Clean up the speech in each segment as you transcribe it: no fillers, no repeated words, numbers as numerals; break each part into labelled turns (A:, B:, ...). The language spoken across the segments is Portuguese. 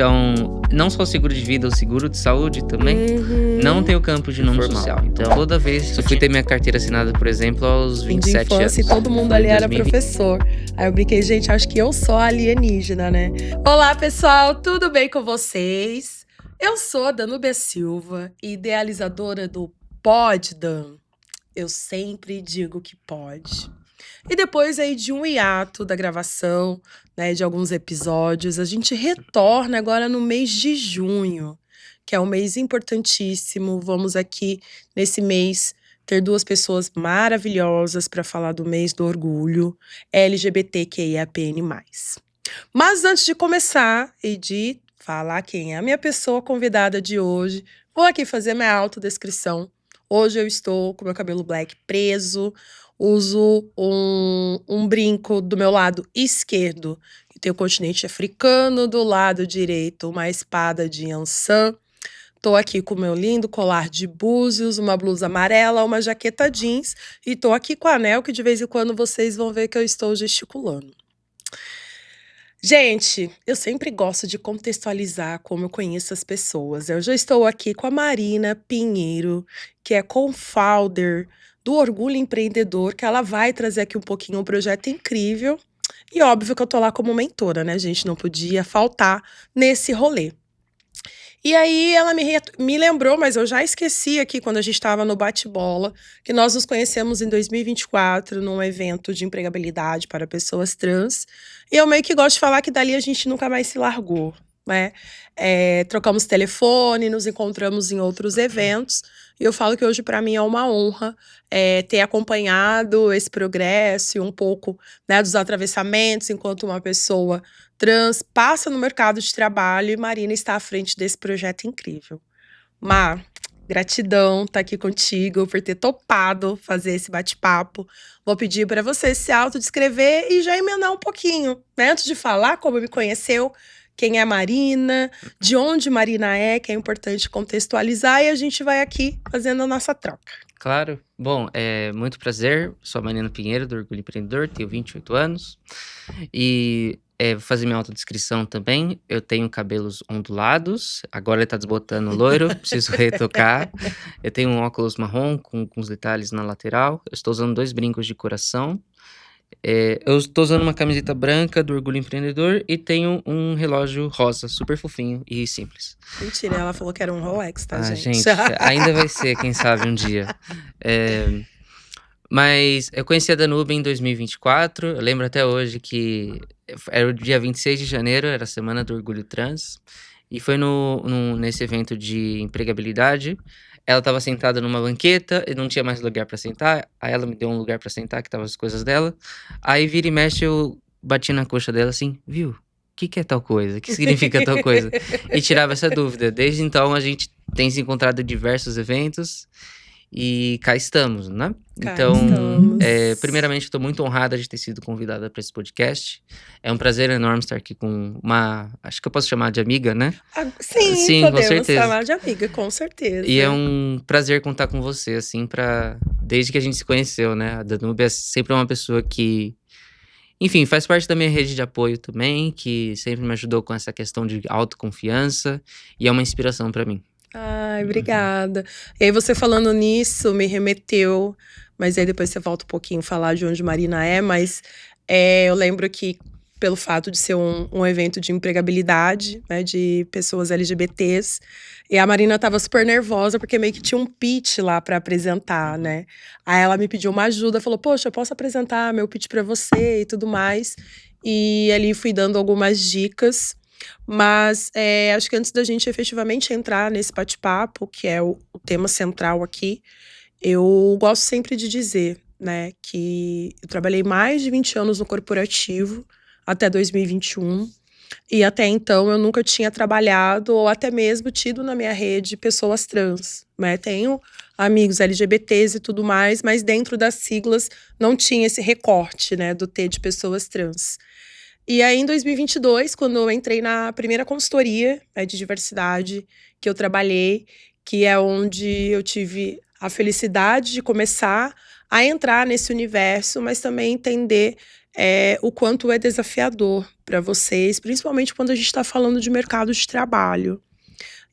A: Então, não só o seguro de vida, o seguro de saúde também não tem o campo de nome social. Então, toda vez eu fui ter minha carteira assinada, por exemplo, aos 27 anos.
B: De infância, e todo mundo ali era professor. Aí eu brinquei, gente, acho que eu sou alienígena, né? Olá, pessoal, tudo bem com vocês? Eu sou a Danúbia Silva, idealizadora do Pode, Dan. Eu sempre digo que pode. E depois aí de um hiato da gravação, né, de alguns episódios, a gente retorna agora no mês de junho, que é um mês importantíssimo. Vamos aqui, nesse mês, ter duas pessoas maravilhosas para falar do mês do orgulho LGBTQIAPN+. Mas antes de começar e de falar quem é a minha pessoa convidada de hoje, vou aqui fazer minha autodescrição. Hoje eu estou com meu cabelo black preso, uso um brinco do meu lado esquerdo, que tem o continente africano, do lado direito uma espada de Yansan. Tô aqui com o meu lindo colar de búzios, uma blusa amarela, uma jaqueta jeans, e tô aqui com o anel que de vez em quando vocês vão ver que eu estou gesticulando. Gente, eu sempre gosto de contextualizar como eu conheço as pessoas. Eu já estou aqui com a Marina Pinheiro, que é co-founder do Orgulho Empreendedor, que ela vai trazer aqui um pouquinho um projeto incrível. E óbvio que eu tô lá como mentora, né, gente? Não podia faltar nesse rolê. E aí ela me lembrou, mas eu já esqueci aqui quando a gente estava no bate-bola, que nós nos conhecemos em 2024 num evento de empregabilidade para pessoas trans. E eu meio que gosto de falar que dali a gente nunca mais se largou, né? Trocamos telefone, nos encontramos em outros eventos. E eu falo que hoje para mim é uma honra ter acompanhado esse progresso e um pouco, né, dos atravessamentos enquanto uma pessoa trans passa no mercado de trabalho, e Marina está à frente desse projeto incrível. Mar, gratidão estar aqui contigo por ter topado fazer esse bate-papo. Vou pedir para você se autodescrever e já emendar um pouquinho, né? Antes de falar como me conheceu, quem é Marina, de onde Marina é, que é importante contextualizar, e a gente vai aqui fazendo a nossa troca.
A: Claro. Bom, muito prazer. Sou a Marina Pinheiro, do Orgulho Empreendedor, tenho 28 anos. E vou fazer minha autodescrição também. Eu tenho cabelos ondulados, agora ele tá desbotando loiro, preciso retocar. Eu tenho um óculos marrom com uns detalhes na lateral. Eu estou usando 2 brincos de coração. Eu estou usando uma camiseta branca do Orgulho Empreendedor e tenho um relógio rosa, super fofinho e simples.
B: Mentira, ela falou que era um Rolex, tá,
A: gente? Ainda vai ser, quem sabe, um dia. Mas eu conheci a Danúbia em 2024, eu lembro até hoje que era o dia 26 de janeiro, era a Semana do Orgulho Trans, e foi nesse evento de empregabilidade. Ela estava sentada numa banqueta e não tinha mais lugar para sentar, aí ela me deu um lugar para sentar, que tava as coisas dela, aí vira e mexe eu bati na coxa dela assim, viu? O que é tal coisa? O que significa tal coisa? E tirava essa dúvida. Desde então a gente tem se encontrado em diversos eventos, e cá estamos, né? Primeiramente, estou muito honrada de ter sido convidada para esse podcast. É um prazer enorme estar aqui com acho que eu posso chamar de amiga, né?
B: Sim, podemos com certeza chamar de amiga, com certeza.
A: E é um prazer contar com você, assim, desde que a gente se conheceu, né? A Danúbia é sempre uma pessoa que, enfim, faz parte da minha rede de apoio também, que sempre me ajudou com essa questão de autoconfiança, e é uma inspiração para mim.
B: Ai, obrigada. E aí você falando nisso me remeteu, mas aí depois você volta um pouquinho falar de onde Marina é, mas eu lembro que pelo fato de ser um evento de empregabilidade, né, de pessoas LGBTs, e a Marina tava super nervosa porque meio que tinha um pitch lá para apresentar, né? Aí ela me pediu uma ajuda, falou, poxa, eu posso apresentar meu pitch para você e tudo mais. E ali fui dando algumas dicas. Mas acho que antes da gente efetivamente entrar nesse bate-papo, que é o tema central aqui, eu gosto sempre de dizer, né, que eu trabalhei mais de 20 anos no corporativo, até 2021, e até então eu nunca tinha trabalhado ou até mesmo tido na minha rede pessoas trans, né? Tenho amigos LGBTs e tudo mais, mas dentro das siglas não tinha esse recorte, né, do T de pessoas trans. E aí, em 2022, quando eu entrei na primeira consultoria, né, de diversidade que eu trabalhei, que é onde eu tive a felicidade de começar a entrar nesse universo, mas também entender o quanto é desafiador para vocês, principalmente quando a gente está falando de mercado de trabalho.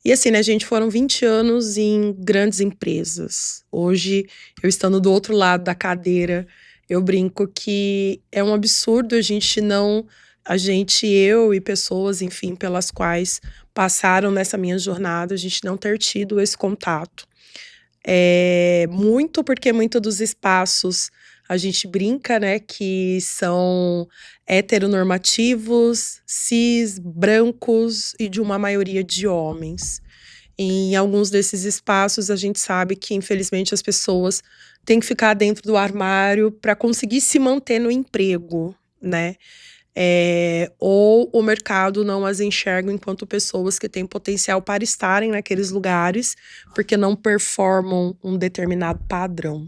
B: E assim, né, gente, foram 20 anos em grandes empresas. Hoje, eu estando do outro lado da cadeira, eu brinco que é um absurdo a gente não, eu e pessoas, enfim, pelas quais passaram nessa minha jornada, a gente não ter tido esse contato. Muito porque muito dos espaços a gente brinca, né, que são heteronormativos, cis, brancos e de uma maioria de homens. Em alguns desses espaços, a gente sabe que, infelizmente, as pessoas têm que ficar dentro do armário para conseguir se manter no emprego, né? Ou o mercado não as enxerga enquanto pessoas que têm potencial para estarem naqueles lugares, porque não performam um determinado padrão.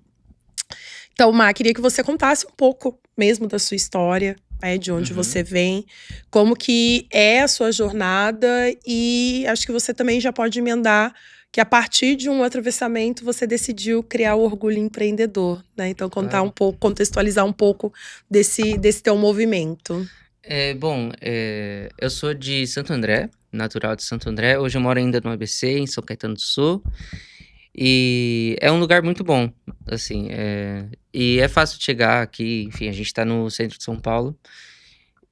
B: Então, Má, queria que você contasse um pouco mesmo da sua história, de onde você vem, como que é a sua jornada, e acho que você também já pode emendar que a partir de um atravessamento você decidiu criar o Orgulho Empreendedor, né? Então contar um pouco, contextualizar um pouco desse teu movimento.
A: Bom, eu sou de Santo André, natural de Santo André. Hoje eu moro ainda no ABC, em São Caetano do Sul. E é um lugar muito bom, assim, e é fácil de chegar aqui, enfim, a gente tá no centro de São Paulo.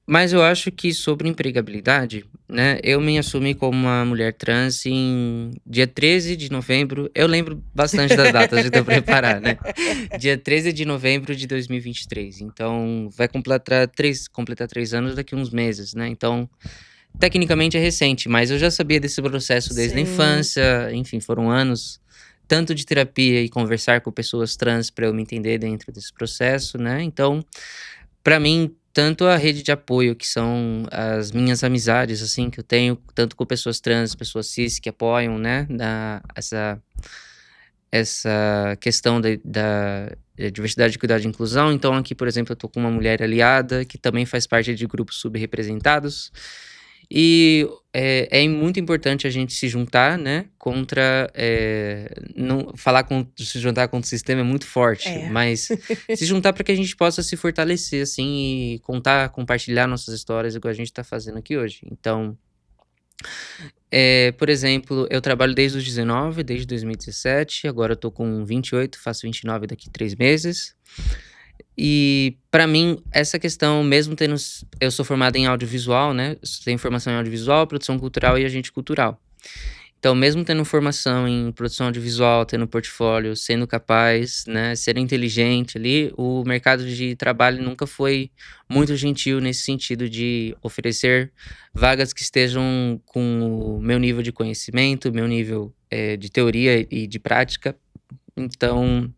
A: Mas eu acho que sobre empregabilidade, né, eu me assumi como uma mulher trans em dia 13 de novembro. Eu lembro bastante das datas de eu preparar, né? Dia 13 de novembro de 2023. Então, vai completar 3 anos daqui a uns meses, né? Então, tecnicamente é recente, mas eu já sabia desse processo desde a
B: Sim.
A: infância. Enfim, foram anos tanto de terapia e conversar com pessoas trans para eu me entender dentro desse processo, né? Então, para mim, tanto a rede de apoio, que são as minhas amizades, assim, que eu tenho, tanto com pessoas trans, pessoas cis que apoiam, né, essa questão da diversidade, equidade e inclusão. Então, aqui, por exemplo, eu tô com uma mulher aliada, que também faz parte de grupos subrepresentados. E é muito importante a gente se juntar, né, contra, não falar se juntar contra o sistema é muito forte, mas se juntar para que a gente possa se fortalecer, assim, e compartilhar nossas histórias, igual a gente tá fazendo aqui hoje. Então, por exemplo, eu trabalho desde os 19, desde 2017, agora eu tô com 28, faço 29 daqui 3 meses. E para mim, essa questão, mesmo tendo. Eu sou formado em audiovisual, né? Tenho formação em audiovisual, produção cultural e agente cultural. Então, mesmo tendo formação em produção audiovisual, tendo portfólio, sendo capaz, né, ser inteligente ali, o mercado de trabalho nunca foi muito gentil nesse sentido de oferecer vagas que estejam com o meu nível de conhecimento, meu nível de teoria e de prática. Então,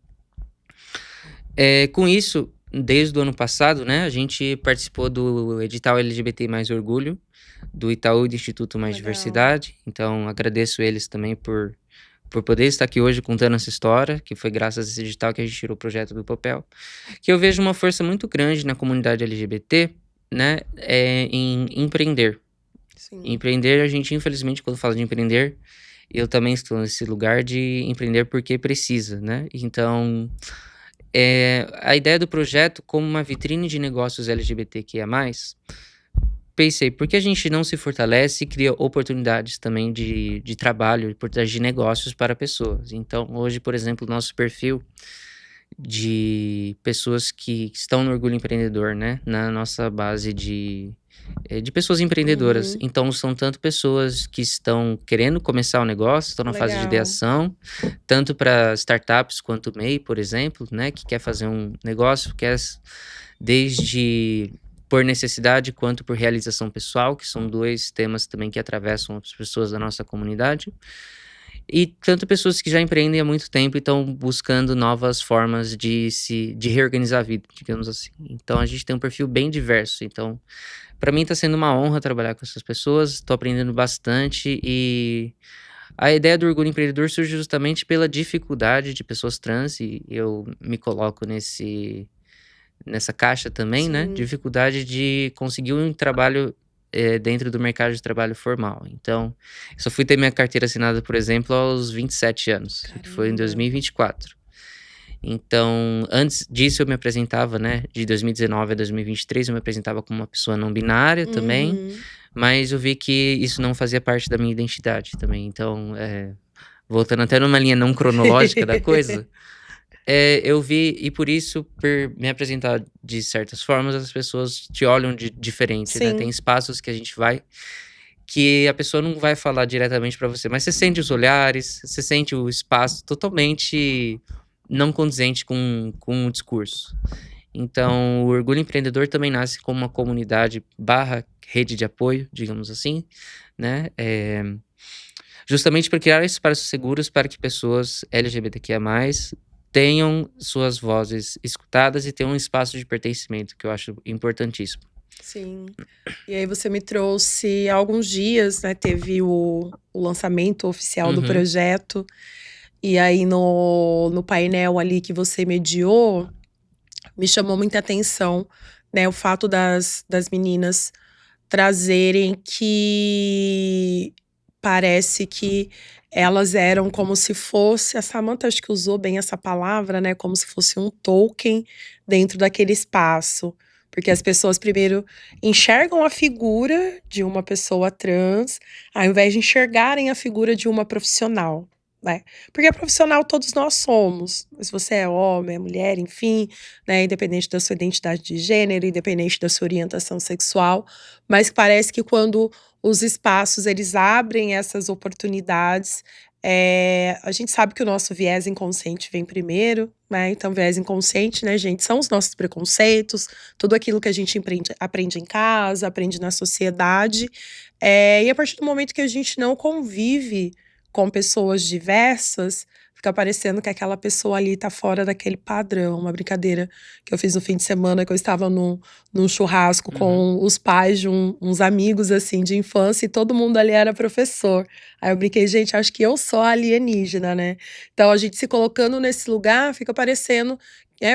A: com isso, desde o ano passado, né, a gente participou do edital LGBT Mais Orgulho, do Itaú e do Instituto Mais
B: Legal.
A: Diversidade. Então, agradeço eles também por poder estar aqui hoje contando essa história, que foi graças a esse edital que a gente tirou o projeto do papel. Que eu vejo uma força muito grande na comunidade LGBT, né, em empreender.
B: Sim.
A: Empreender, a gente, infelizmente, quando fala de empreender, eu também estou nesse lugar de empreender porque precisa, né? Então, a ideia do projeto como uma vitrine de negócios LGBTQIA+, pensei, por que a gente não se fortalece e cria oportunidades também de trabalho, oportunidades de negócios para pessoas? Então, hoje, por exemplo, o nosso perfil de pessoas que estão no Orgulho Empreendedor, né? Na nossa base de pessoas empreendedoras. Então, são tanto pessoas que estão querendo começar o negócio, estão na fase de
B: Legal.
A: ideação, tanto para startups quanto o MEI, por exemplo, né? Que quer fazer um negócio, quer desde por necessidade quanto por realização pessoal, que são 2 temas também que atravessam as pessoas da nossa comunidade. E tanto pessoas que já empreendem há muito tempo e estão buscando novas formas de reorganizar a vida, digamos assim. Então, a gente tem um perfil bem diverso. Então, para mim tá sendo uma honra trabalhar com essas pessoas, tô aprendendo bastante, e a ideia do Orgulho Empreendedor surge justamente pela dificuldade de pessoas trans, e eu me coloco nessa caixa também, né?
B: Sim.
A: Dificuldade de conseguir um trabalho dentro do mercado de trabalho formal. Então, eu só fui ter minha carteira assinada, por exemplo, aos 27 anos, que foi em
B: Caramba.
A: 2024. Então, antes disso eu me apresentava, né, de 2019 a 2023 eu me apresentava como uma pessoa não binária também,
B: Uhum.
A: mas eu vi que isso não fazia parte da minha identidade também. Então, voltando até numa linha não cronológica da coisa, eu vi e por isso, por me apresentar de certas formas, as pessoas te olham de diferente, né. Tem
B: Sim,
A: espaços que a gente vai, que a pessoa não vai falar diretamente pra você, mas você sente os olhares, você sente o espaço totalmente não condizente com o discurso. Então, o Orgulho Empreendedor também nasce como uma comunidade barra rede de apoio, digamos assim, né, justamente para criar espaços seguros para que pessoas LGBTQIA+, tenham suas vozes escutadas e tenham um espaço de pertencimento, que eu acho importantíssimo.
B: sim. E aí você me trouxe há alguns dias, né, teve o lançamento oficial do
A: Uhum,
B: projeto, e aí no painel ali que você mediou, me chamou muita atenção, né, o fato das meninas trazerem que parece que elas eram como se fosse a Samantha acho que usou bem essa palavra, né, como se fosse um token dentro daquele espaço. Porque as pessoas primeiro enxergam a figura de uma pessoa trans, ao invés de enxergarem a figura de uma profissional, né. Porque profissional todos nós somos, se você é homem, é mulher, enfim, né, independente da sua identidade de gênero, independente da sua orientação sexual, mas parece que quando os espaços eles abrem essas oportunidades, a gente sabe que o nosso viés inconsciente vem primeiro, né, então viés inconsciente, né, gente, são os nossos preconceitos, tudo aquilo que a gente aprende em casa, aprende na sociedade, e a partir do momento que a gente não convive com pessoas diversas, fica parecendo que aquela pessoa ali tá fora daquele padrão. Uma brincadeira que eu fiz no fim de semana, que eu estava num churrasco
A: uhum.
B: com os pais de uns amigos, assim, de infância, e todo mundo ali era professor. Aí eu brinquei: "Gente, acho que eu sou a alienígena, né". Então a gente se colocando nesse lugar, fica parecendo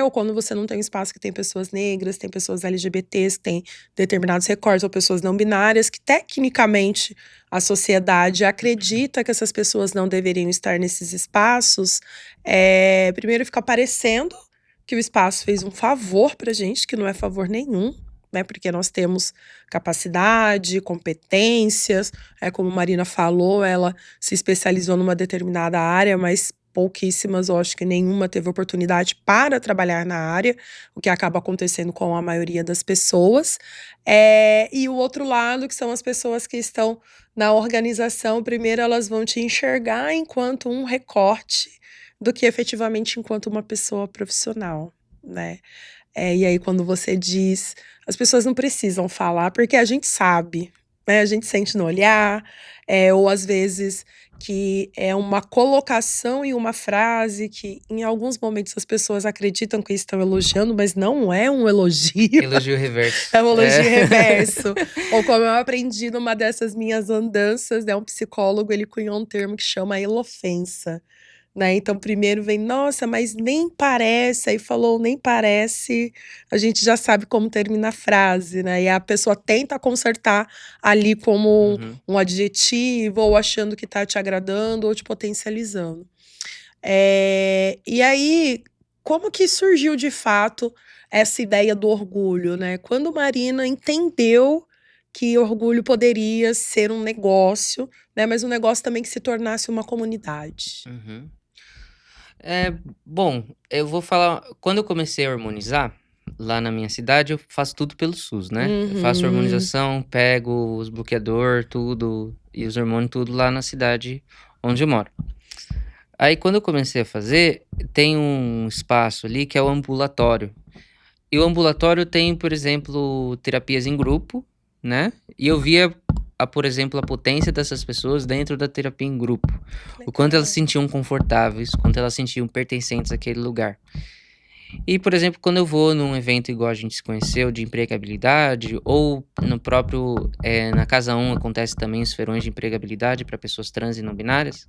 B: ou quando você não tem um espaço que tem pessoas negras, tem pessoas LGBTs, que tem determinados recortes, ou pessoas não binárias, que tecnicamente a sociedade acredita que essas pessoas não deveriam estar nesses espaços, primeiro fica parecendo que o espaço fez um favor pra gente, que não é favor nenhum, né, porque nós temos capacidade, competências, como Marina falou, ela se especializou numa determinada área, mas pouquíssimas, eu acho que nenhuma teve oportunidade para trabalhar na área, o que acaba acontecendo com a maioria das pessoas. E o outro lado, que são as pessoas que estão na organização, primeiro elas vão te enxergar enquanto um recorte do que efetivamente enquanto uma pessoa profissional, né. E aí quando você diz as pessoas não precisam falar, porque a gente sabe, né, a gente sente no olhar, ou às vezes que é uma colocação em uma frase que em alguns momentos as pessoas acreditam que estão elogiando, mas não é um elogio,
A: Elogio reverso.
B: é um elogio reverso. Ou como eu aprendi numa dessas minhas andanças, né, um psicólogo ele cunhou um termo que chama elofensa. Né, então primeiro vem: "Nossa, mas nem parece", aí falou "nem parece", a gente já sabe como termina a frase, né, e a pessoa tenta consertar ali como
A: Uhum.
B: um adjetivo ou achando que tá te agradando ou te potencializando. E aí, como que surgiu de fato essa ideia do orgulho, né? Quando Marina entendeu que orgulho poderia ser um negócio, né, mas um negócio também que se tornasse uma comunidade?
A: Uhum. Bom, eu vou falar quando eu comecei a harmonizar, lá na minha cidade, eu faço tudo pelo SUS, né. Eu faço
B: Uhum.
A: harmonização, pego os bloqueador, tudo, e os hormônios tudo lá na cidade onde eu moro. Aí quando eu comecei a fazer, tem um espaço ali que é o ambulatório. E o ambulatório tem, por exemplo, terapias em grupo, né, e eu via por exemplo, a potência dessas pessoas dentro da terapia em grupo.
B: Que
A: O quanto elas se
B: legal.
A: sentiam confortáveis, o quanto elas se sentiam pertencentes àquele lugar. E, por exemplo, quando eu vou num evento igual a gente se conheceu, de empregabilidade, ou no próprio, na Casa 1 acontece também os feirões de empregabilidade para pessoas trans e não binárias,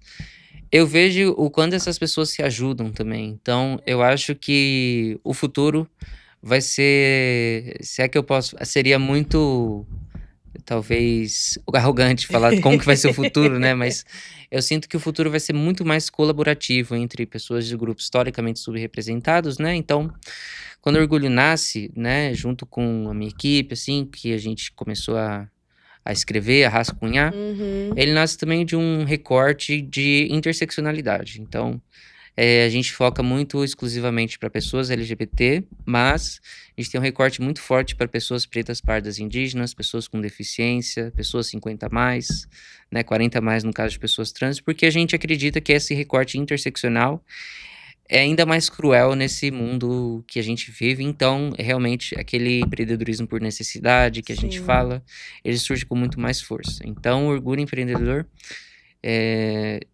A: eu vejo o quanto essas pessoas se ajudam também. Então, eu acho que o futuro vai ser, se é que eu posso, seria muito talvez arrogante falar como que vai ser o futuro, né? Mas eu sinto que o futuro vai ser muito mais colaborativo entre pessoas de grupos historicamente subrepresentados, né? Então, quando o Orgulho nasce, né, junto com a minha equipe, assim, que a gente começou a escrever, a rascunhar,
B: Uhum.
A: ele nasce também de um recorte de interseccionalidade. Então, a gente foca muito exclusivamente para pessoas LGBT, mas a gente tem um recorte muito forte para pessoas pretas, pardas, indígenas, pessoas com deficiência, pessoas 50 a mais, né, 40 a mais no caso de pessoas trans, porque a gente acredita que esse recorte interseccional é ainda mais cruel nesse mundo que a gente vive. Então, realmente, aquele empreendedorismo por necessidade que a gente
B: Sim.
A: fala, ele surge com muito mais força. Então, o Orgulho Empreendedor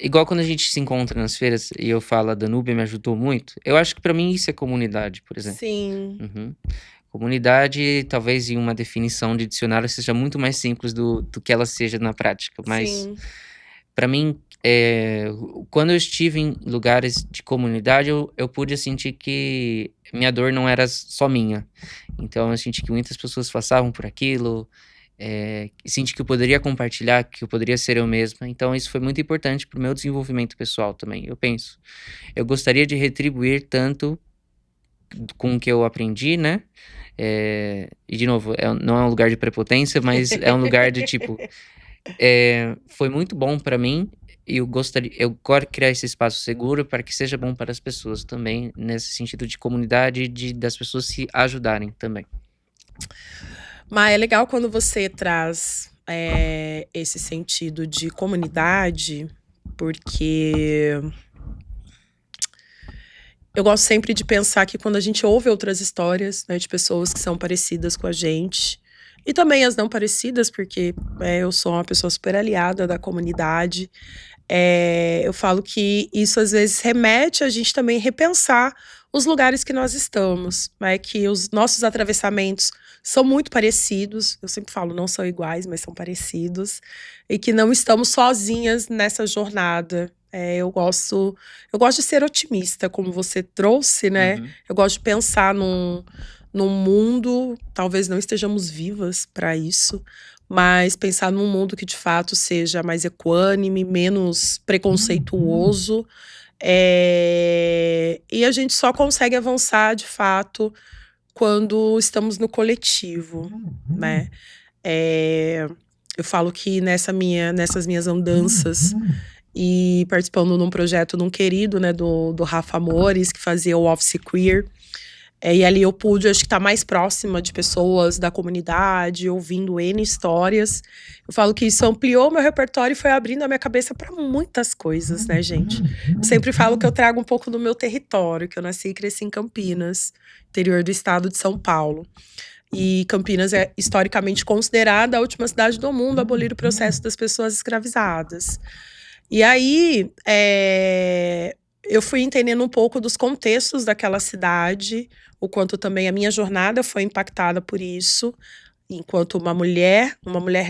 A: igual quando a gente se encontra nas feiras e eu falo, a Danúbia me ajudou muito, eu acho que pra mim isso é comunidade, por exemplo.
B: Sim.
A: Uhum. Comunidade, talvez em uma definição de dicionário seja muito mais simples do que ela seja na prática, mas
B: Sim.
A: pra mim, quando eu estive em lugares de comunidade, eu pude sentir que minha dor não era só minha. Então eu senti que muitas pessoas passavam por aquilo, senti que eu poderia compartilhar, que eu poderia ser eu mesma. Então isso foi muito importante para o meu desenvolvimento pessoal também. Eu penso, eu gostaria de retribuir tanto com o que eu aprendi, né? E de novo, não é um lugar de prepotência, mas é um lugar de tipo, foi muito bom para mim. E eu quero criar esse espaço seguro para que seja bom para as pessoas também, nesse sentido de comunidade, das pessoas se ajudarem também.
B: Mas é legal quando você traz esse sentido de comunidade, porque eu gosto sempre de pensar que quando a gente ouve outras histórias, né, de pessoas que são parecidas com a gente, e também as não parecidas, porque eu sou uma pessoa super aliada da comunidade, eu falo que isso às vezes remete a gente também repensar os lugares que nós estamos, né? Que os nossos atravessamentos são muito parecidos. Eu sempre falo, não são iguais, mas são parecidos. E que não estamos sozinhas nessa jornada. Eu gosto de ser otimista, como você trouxe, né?
A: Uhum.
B: Eu gosto de pensar num mundo, talvez não estejamos vivas para isso, mas pensar num mundo que de fato seja mais equânime, menos preconceituoso. E a gente só consegue avançar de fato quando estamos no coletivo, né? Eu falo que nessas minhas andanças e participando num projeto num querido, né, do Rafa Amores, que fazia o Office Queer. E ali eu pude, acho que estar mais próxima de pessoas da comunidade, ouvindo N histórias. Eu falo que isso ampliou meu repertório e foi abrindo a minha cabeça para muitas coisas, né, gente? Eu sempre falo que eu trago um pouco do meu território, que eu nasci e cresci em Campinas, interior do estado de São Paulo. E Campinas é historicamente considerada a última cidade do mundo a abolir o processo das pessoas escravizadas. E aí, eu fui entendendo um pouco dos contextos daquela cidade, o quanto também a minha jornada foi impactada por isso, enquanto uma mulher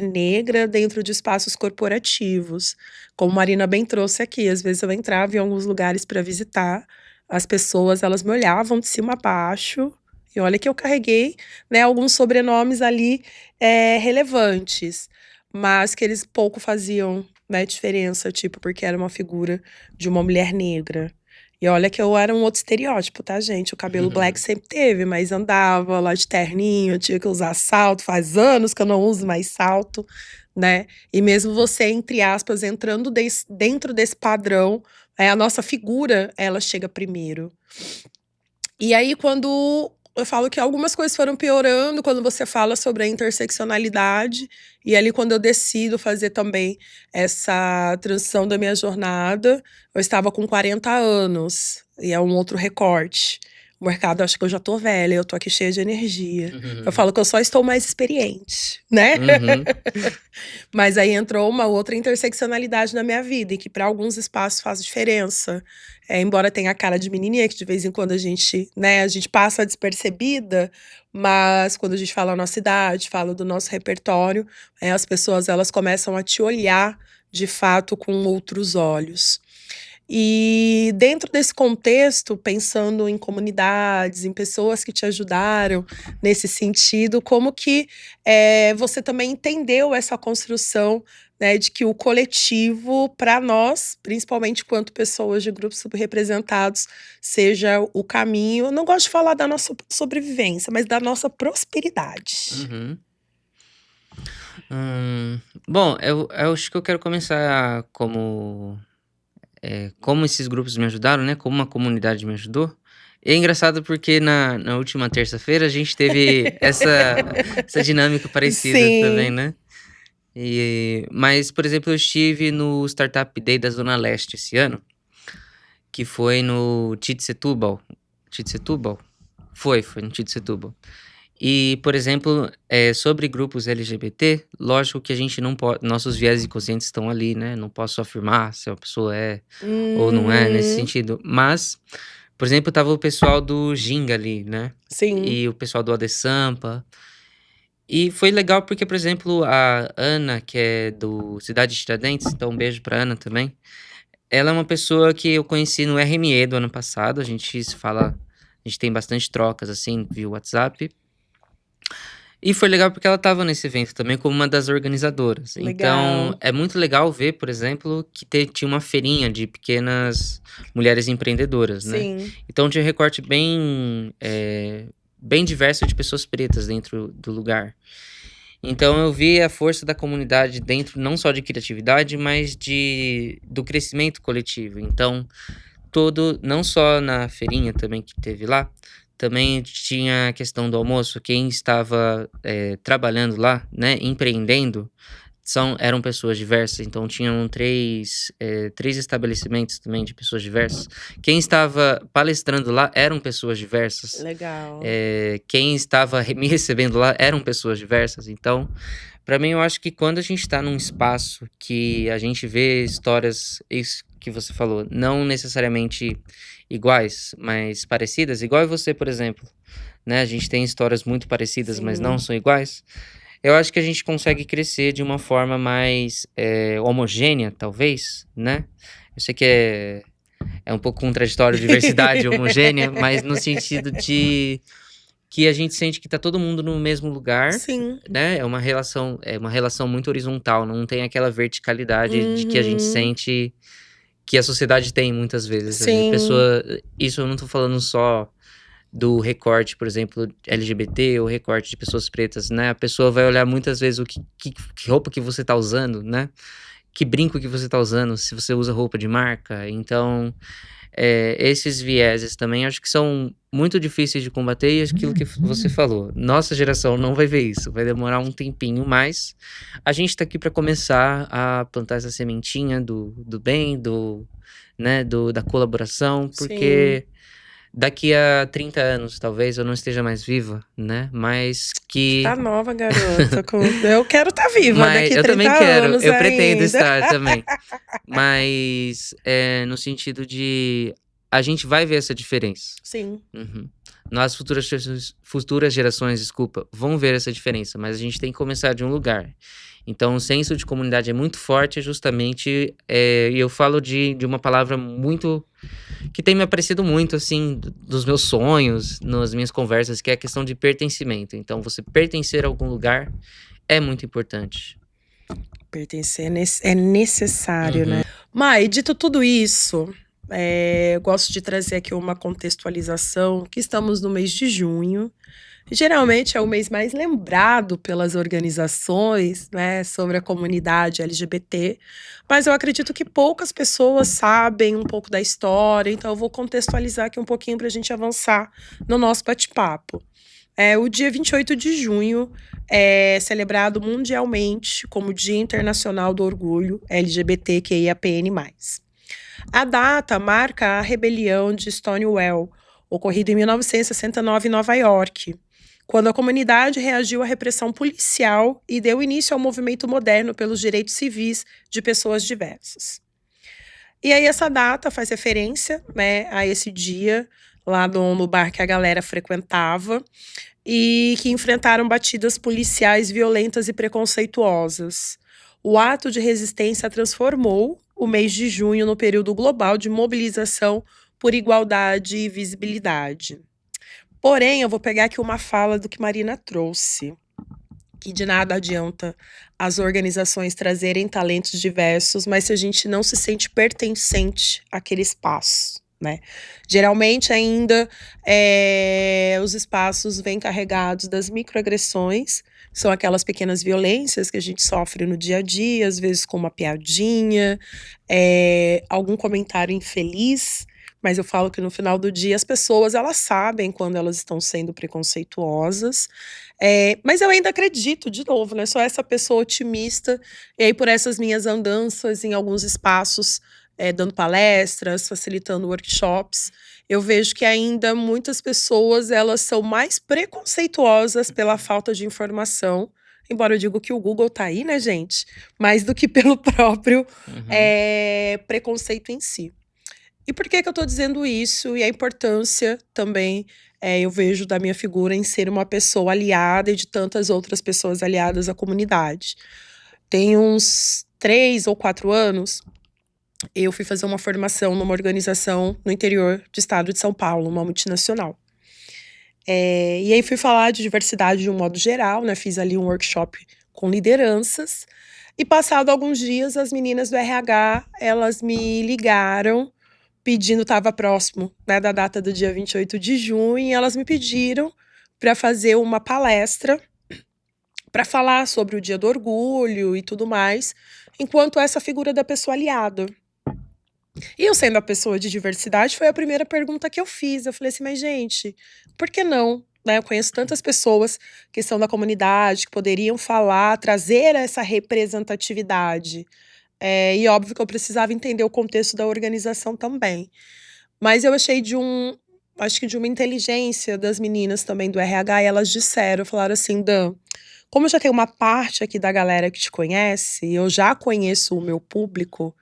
B: negra dentro de espaços corporativos. Como Marina bem trouxe aqui, às vezes eu entrava em alguns lugares para visitar, as pessoas elas me olhavam de cima a baixo, e olha que eu carreguei, né, alguns sobrenomes ali relevantes, mas que eles pouco faziam, né, diferença, tipo, porque era uma figura de uma mulher negra. E olha que eu era um outro estereótipo, tá, gente? O cabelo black sempre teve, mas andava lá de terninho, tinha que usar salto. Faz anos que eu não uso mais salto, né? E mesmo você, entre aspas, entrando dentro desse padrão, a nossa figura, ela chega primeiro. E aí, quando eu falo que algumas coisas foram piorando, quando você fala sobre a interseccionalidade, e ali quando eu decido fazer também essa transição da minha jornada, eu estava com 40 anos, e é um outro recorte. O mercado, acho que eu já tô velha, eu tô aqui cheia de energia. Eu falo que eu só estou mais experiente, né?
A: Uhum.
B: Mas aí entrou uma outra interseccionalidade na minha vida, e que para alguns espaços faz diferença. Embora tenha a cara de menininha, que de vez em quando a gente passa despercebida, mas quando a gente fala a nossa idade, fala do nosso repertório, as pessoas elas começam a te olhar de fato com outros olhos. E dentro desse contexto, pensando em comunidades, em pessoas que te ajudaram nesse sentido, como que você também entendeu essa construção, né, de que o coletivo, para nós, principalmente quanto pessoas de grupos subrepresentados, seja o caminho. Não gosto de falar da nossa sobrevivência, mas da nossa prosperidade.
A: Uhum. Bom, eu acho que eu quero começar como esses grupos me ajudaram, né? Como uma comunidade me ajudou. E é engraçado porque na última terça-feira a gente teve essa dinâmica parecida também,
B: Sim,
A: né? Mas, por exemplo, eu estive no Startup Day da Zona Leste esse ano, que foi no Titsetúbal. Titsetúbal? Foi no Titsetúbal. E, por exemplo, sobre grupos LGBT, lógico que a gente não pode. Nossos viés inconscientes estão ali, né? Não posso afirmar se a pessoa é ou não é nesse
B: uhum,
A: sentido. Mas, por exemplo, tava o pessoal do Ginga ali, né?
B: sim,
A: E o pessoal do AD Sampa. E foi legal porque, por exemplo, a Ana, que é do Cidade de Tiradentes, então um beijo pra Ana também. Ela é uma pessoa que eu conheci no RME do ano passado. A gente se fala, a gente tem bastante trocas assim via WhatsApp. E foi legal porque ela estava nesse evento também como uma das organizadoras. Então,
B: legal.
A: é muito legal ver, por exemplo, que tinha uma feirinha de pequenas mulheres empreendedoras, né?
B: Sim,
A: Então tinha um recorte bem diverso de pessoas pretas dentro do lugar. Então eu vi a força da comunidade dentro não só de criatividade, mas do crescimento coletivo. Então, não só na feirinha também que teve lá, também tinha a questão do almoço. Quem estava trabalhando lá, né, empreendendo, eram pessoas diversas. Então tinham três estabelecimentos também de pessoas diversas. Quem estava palestrando lá eram pessoas diversas.
B: legal.
A: Quem estava me recebendo lá eram pessoas diversas. Então, para mim, eu acho que quando a gente está num espaço que a gente vê histórias, isso que você falou, não necessariamente iguais, mas parecidas, igual você, por exemplo, né? A gente tem histórias muito parecidas, mas não
B: Sim,
A: são iguais. Eu acho que a gente consegue crescer de uma forma mais homogênea, talvez, né? Eu sei que é um pouco contraditório diversidade homogênea, mas no sentido de que a gente sente que tá todo mundo no mesmo lugar,
B: sim,
A: né? É uma relação muito horizontal, não tem aquela verticalidade de que a gente
B: uhum,
A: sente que a sociedade tem muitas vezes. A
B: sim,
A: pessoa, isso eu não tô falando só do recorte, por exemplo, LGBT ou recorte de pessoas pretas, né? A pessoa vai olhar muitas vezes que roupa que você tá usando, né? Que brinco que você tá usando, se você usa roupa de marca. Então, esses vieses também acho que são muito difíceis de combater e aquilo que você falou. Nossa geração não vai ver isso, vai demorar um tempinho, mas a gente tá aqui para começar a plantar essa sementinha do bem, né, da colaboração,
B: sim.
A: porque daqui a 30 anos talvez eu não esteja mais viva, né, mas
B: Tá
A: que
B: nova, garota. Eu quero estar viva
A: mas
B: daqui
A: eu
B: 30
A: também quero,
B: anos
A: eu pretendo
B: ainda.
A: estar também. Mas no sentido de a gente vai ver essa diferença.
B: Sim,
A: Uhum. Futuras gerações, desculpa, vão ver essa diferença, mas a gente tem que começar de um lugar. Então, o senso de comunidade é muito forte, justamente, e eu falo de uma palavra muito que tem me aparecido muito, assim, dos meus sonhos, nas minhas conversas, que é a questão de pertencimento. Então, você pertencer a algum lugar é muito importante.
B: pertencer é necessário, né?
A: Uhum,
B: Mai, dito tudo isso, eu gosto de trazer aqui uma contextualização, que estamos no mês de junho. Geralmente é o mês mais lembrado pelas organizações, né, sobre a comunidade LGBT, mas eu acredito que poucas pessoas sabem um pouco da história, então eu vou contextualizar aqui um pouquinho para a gente avançar no nosso bate-papo. O dia 28 de junho é celebrado mundialmente como Dia Internacional do Orgulho LGBTQIAPN+. A data marca a rebelião de Stonewall, ocorrida em 1969 em Nova York, quando a comunidade reagiu à repressão policial e deu início ao movimento moderno pelos direitos civis de pessoas diversas. E aí essa data faz referência, né, a esse dia lá no bar que a galera frequentava e que enfrentaram batidas policiais violentas e preconceituosas. O ato de resistência transformou o mês de junho no período global de mobilização por igualdade e visibilidade. Porém, eu vou pegar aqui uma fala do que Marina trouxe, que de nada adianta as organizações trazerem talentos diversos, mas se a gente não se sente pertencente àquele espaço, né? Geralmente ainda os espaços vêm carregados das microagressões, são aquelas pequenas violências que a gente sofre no dia a dia, às vezes com uma piadinha, algum comentário infeliz, mas eu falo que no final do dia as pessoas elas sabem quando elas estão sendo preconceituosas, mas eu ainda acredito, de novo, né? Sou essa pessoa otimista, e aí por essas minhas andanças em alguns espaços, dando palestras, facilitando workshops, eu vejo que ainda muitas pessoas elas são mais preconceituosas pela falta de informação, embora eu digo que o Google tá aí, né, gente? Mais do que pelo próprio preconceito em si. E por que que eu tô dizendo isso? E a importância também, eu vejo da minha figura em ser uma pessoa aliada e de tantas outras pessoas aliadas à comunidade. Tem uns 3 ou 4 anos, eu fui fazer uma formação numa organização no interior do estado de São Paulo, uma multinacional. E aí fui falar de diversidade de um modo geral, né? Fiz ali um workshop com lideranças. E passado alguns dias, as meninas do RH, elas me ligaram pedindo, estava próximo, né, da data do dia 28 de junho, e elas me pediram para fazer uma palestra para falar sobre o Dia do Orgulho e tudo mais, enquanto essa figura da pessoa aliada. E eu, sendo a pessoa de diversidade, foi a primeira pergunta que eu fiz. Eu falei assim, mas gente, por que não? Né, eu conheço tantas pessoas que são da comunidade, que poderiam falar, trazer essa representatividade. E óbvio que eu precisava entender o contexto da organização também. Mas eu achei acho que de uma inteligência das meninas também do RH, e elas falaram assim, Dan, como eu já tenho uma parte aqui da galera que te conhece, eu já conheço o meu público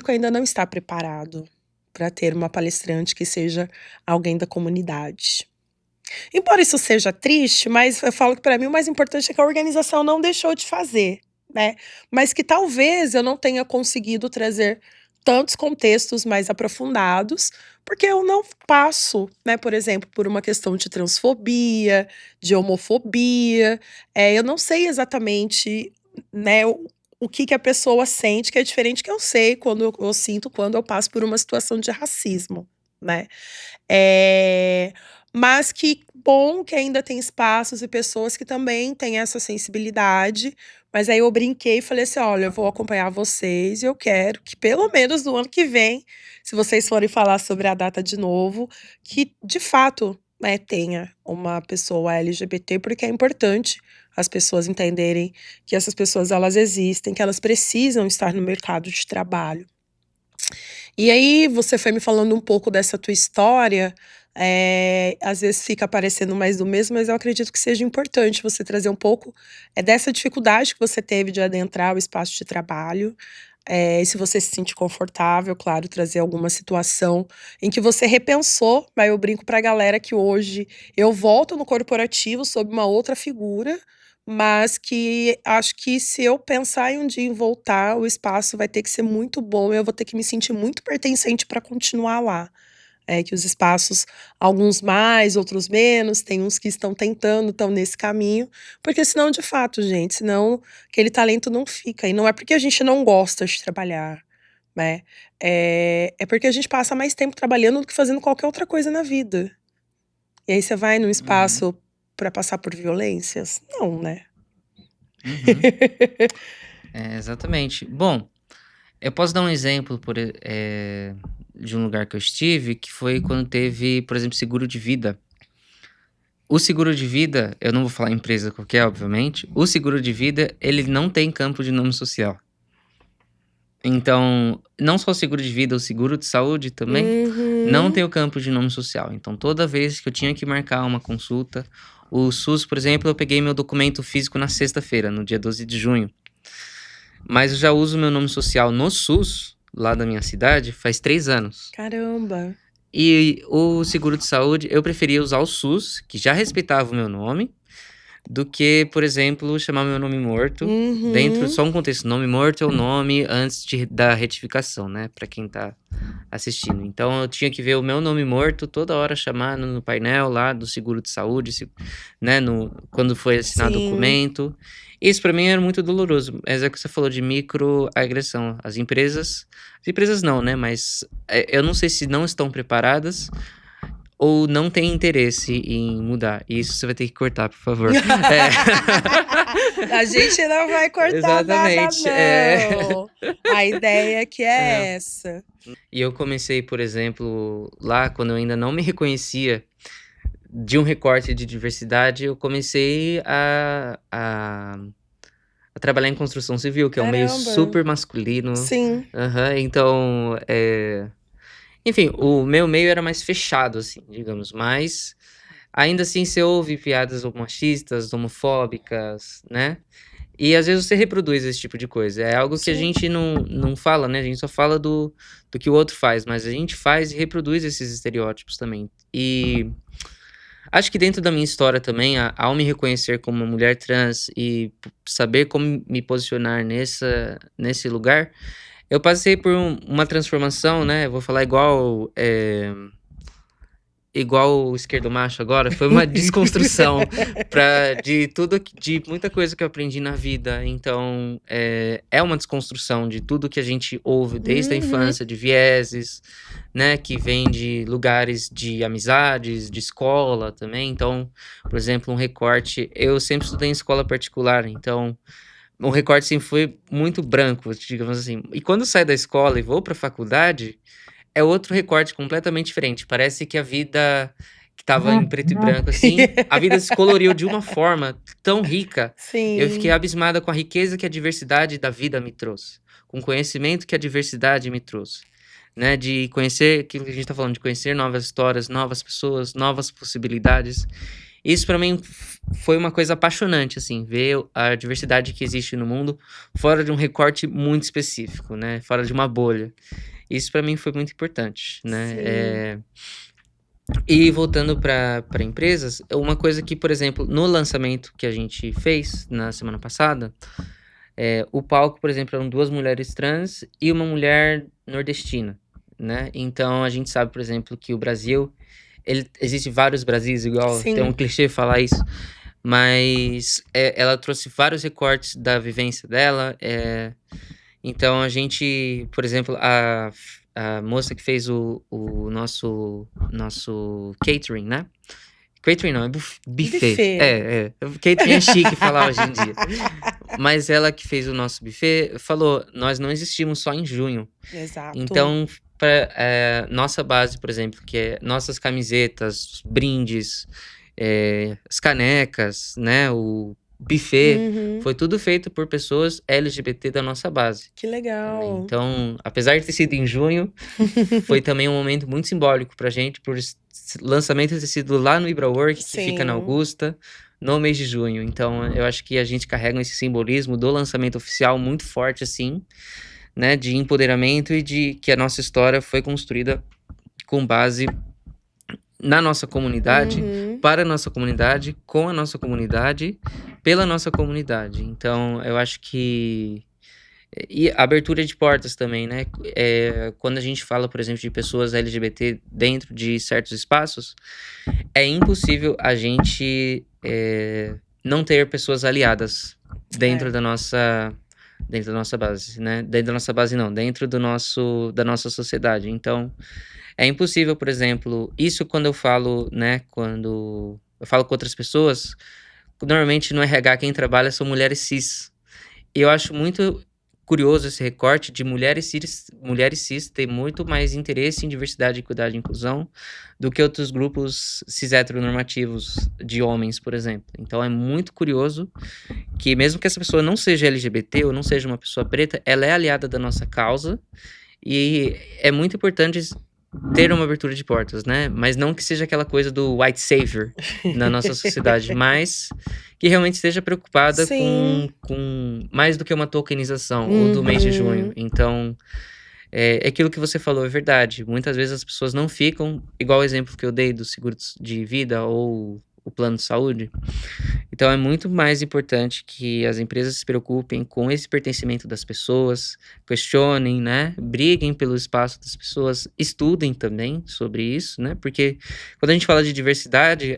B: ainda não está preparado para ter uma palestrante que seja alguém da comunidade. Embora isso seja triste, mas eu falo que para mim o mais importante é que a organização não deixou de fazer, né? Mas que talvez eu não tenha conseguido trazer tantos contextos mais aprofundados, porque eu não passo, né, por exemplo, por uma questão de transfobia, de homofobia. Eu não sei exatamente, né, o que que a pessoa sente, que é diferente que eu sei quando eu sinto quando eu passo por uma situação de racismo, né? Mas que bom que ainda tem espaços e pessoas que também têm essa sensibilidade. Mas aí eu brinquei e falei assim: olha, eu vou acompanhar vocês e eu quero que pelo menos no ano que vem, se vocês forem falar sobre a data de novo, que de fato, né, tenha uma pessoa LGBT, porque é importante as pessoas entenderem que essas pessoas elas existem, que elas precisam estar no mercado de trabalho. E aí você foi me falando um pouco dessa tua história, às vezes fica parecendo mais do mesmo, mas eu acredito que seja importante você trazer um pouco, dessa dificuldade que você teve de adentrar o espaço de trabalho, e se você se sente confortável, claro, trazer alguma situação em que você repensou, mas eu brinco pra galera que hoje eu volto no corporativo sob uma outra figura, mas que acho que se eu pensar em um dia em voltar, o espaço vai ter que ser muito bom, eu vou ter que me sentir muito pertencente para continuar lá. Que os espaços, alguns mais, outros menos, tem uns que estão tentando, estão nesse caminho, porque senão, de fato, gente, senão aquele talento não fica. E não é porque a gente não gosta de trabalhar, né? É porque a gente passa mais tempo trabalhando do que fazendo qualquer outra coisa na vida. E aí você vai num
A: Uhum.
B: espaço para passar por violências? Não, né?
A: Uhum. Exatamente. Bom, eu posso dar um exemplo de um lugar que eu estive, que foi quando teve, por exemplo, seguro de vida. O seguro de vida, eu não vou falar empresa qualquer, obviamente. O seguro de vida, ele não tem campo de nome social. Então, não só o seguro de vida, o seguro de saúde também não tem
B: Uhum.
A: o campo de nome social. Então, toda vez que eu tinha que marcar uma consulta, o SUS, por exemplo, eu peguei meu documento físico na sexta-feira, no dia 12 de junho. Mas eu já uso meu nome social no SUS, lá da minha cidade, faz 3 anos.
B: Caramba.
A: E o seguro de saúde, eu preferia usar o SUS, que já respeitava o meu nome, do que, por exemplo, chamar meu nome morto. Dentro,
B: Uhum.
A: só um contexto, nome morto é o nome antes da retificação, né? Pra quem tá assistindo. Então eu tinha que ver o meu nome morto toda hora chamar no painel lá do seguro de saúde, né? Quando foi assinado o
B: Sim.
A: documento. Isso pra mim era muito doloroso. Mas é o que você falou de microagressão. As empresas não, né? Mas eu não sei se não estão preparadas ou não têm interesse em mudar. E isso você vai ter que cortar, por favor. É.
B: A gente não vai cortar nada,
A: Exatamente.
B: não. A ideia que
A: É.
B: é essa.
A: E eu comecei, por exemplo, lá quando eu ainda não me reconhecia de um recorte de diversidade, eu comecei a trabalhar em construção civil, que é um meio
B: Caramba.
A: super masculino.
B: Sim.
A: Aham, então, enfim, o meu meio era mais fechado, assim, digamos, mas ainda assim você ouve piadas machistas, homofóbicas, né? E às vezes você reproduz esse tipo de coisa. É algo que a
B: Sim.
A: gente não fala, né? A gente só fala do que o outro faz, mas a gente faz e reproduz esses estereótipos também. E acho que dentro da minha história também, ao me reconhecer como uma mulher trans e saber como me posicionar nesse lugar, eu passei por uma transformação, né? Vou falar igual o esquerdo macho agora, foi uma desconstrução de muita coisa que eu aprendi na vida. Então, é uma desconstrução de tudo que a gente ouve desde a
B: Uhum.
A: infância, de vieses, né, que vem de lugares de amizades, de escola também. Então, por exemplo, um recorte, eu sempre estudei em escola particular, então um recorte sempre foi muito branco, digamos assim. E quando eu saio da escola e vou para a faculdade, é outro recorte completamente diferente. Parece que a vida que estava em preto e branco, assim, a vida se coloriu de uma forma tão rica. Eu fiquei
B: Sim.
A: abismada com a riqueza que a diversidade da vida me trouxe, com o conhecimento que a diversidade me trouxe, né? De conhecer aquilo que a gente tá falando, de conhecer novas histórias, novas pessoas, novas possibilidades. Isso para mim foi uma coisa apaixonante, assim, ver a diversidade que existe no mundo fora de um recorte muito específico, né? Fora de uma bolha. Isso para mim foi muito importante, né?
B: Sim.
A: E voltando para empresas, uma coisa que, por exemplo, no lançamento que a gente fez na semana passada, o palco, por exemplo, eram duas mulheres trans e uma mulher nordestina, né? Então a gente sabe, por exemplo, que o Brasil, existe vários Brasis, igual tem um
B: Sim.
A: clichê falar isso, mas ela trouxe vários recortes da vivência dela. Então a gente, por exemplo, a moça que fez o nosso catering, né? Catering não, é buffet.
B: Buffet.
A: Catering é chique falar hoje em dia. Mas ela que fez o nosso buffet falou: nós não existimos só em junho.
B: Exato.
A: Então, nossa base, por exemplo, que é nossas camisetas, brindes, as canecas, né? O buffet,
B: Uhum.
A: foi tudo feito por pessoas LGBT da nossa base.
B: Que
A: Né?
B: legal.
A: Então, apesar de ter sido em junho, foi também um momento muito simbólico pra gente, por lançamento ter sido lá no IbraWork, que fica na
B: Sim.
A: Augusta, no mês de junho. Então, eu acho que a gente carrega esse simbolismo do lançamento oficial muito forte, assim, né, de empoderamento e de que a nossa história foi construída com base na nossa comunidade,
B: Uhum.
A: para a nossa comunidade, com a nossa comunidade, pela nossa comunidade. Então, eu acho que e a abertura de portas também, né? Quando a gente fala, por exemplo, de pessoas LGBT dentro de certos espaços, é impossível a gente não ter pessoas aliadas dentro
B: É.
A: da nossa base, né? Dentro da nossa base não, dentro da nossa sociedade. Então, é impossível, por exemplo, isso quando eu falo, né? Quando eu falo com outras pessoas, normalmente no RH quem trabalha são mulheres cis. E eu acho muito curioso esse recorte de mulheres cis ter muito mais interesse em diversidade, equidade e inclusão do que outros grupos cis heteronormativos de homens, por exemplo. Então é muito curioso que mesmo que essa pessoa não seja LGBT ou não seja uma pessoa preta, ela é aliada da nossa causa e é muito importante ter uma abertura de portas, né? Mas não que seja aquela coisa do white savior na nossa sociedade, mas que realmente esteja preocupada com,
B: Sim.
A: com mais do que uma tokenização ou do mês de junho.
B: Uhum.
A: Então, aquilo que você falou é verdade. Muitas vezes as pessoas não ficam, igual o exemplo que eu dei do seguro de vida ou o plano de saúde. Então é muito mais importante que as empresas se preocupem com esse pertencimento das pessoas, questionem, né? Briguem pelo espaço das pessoas, estudem também sobre isso, né? Porque quando a gente fala de diversidade,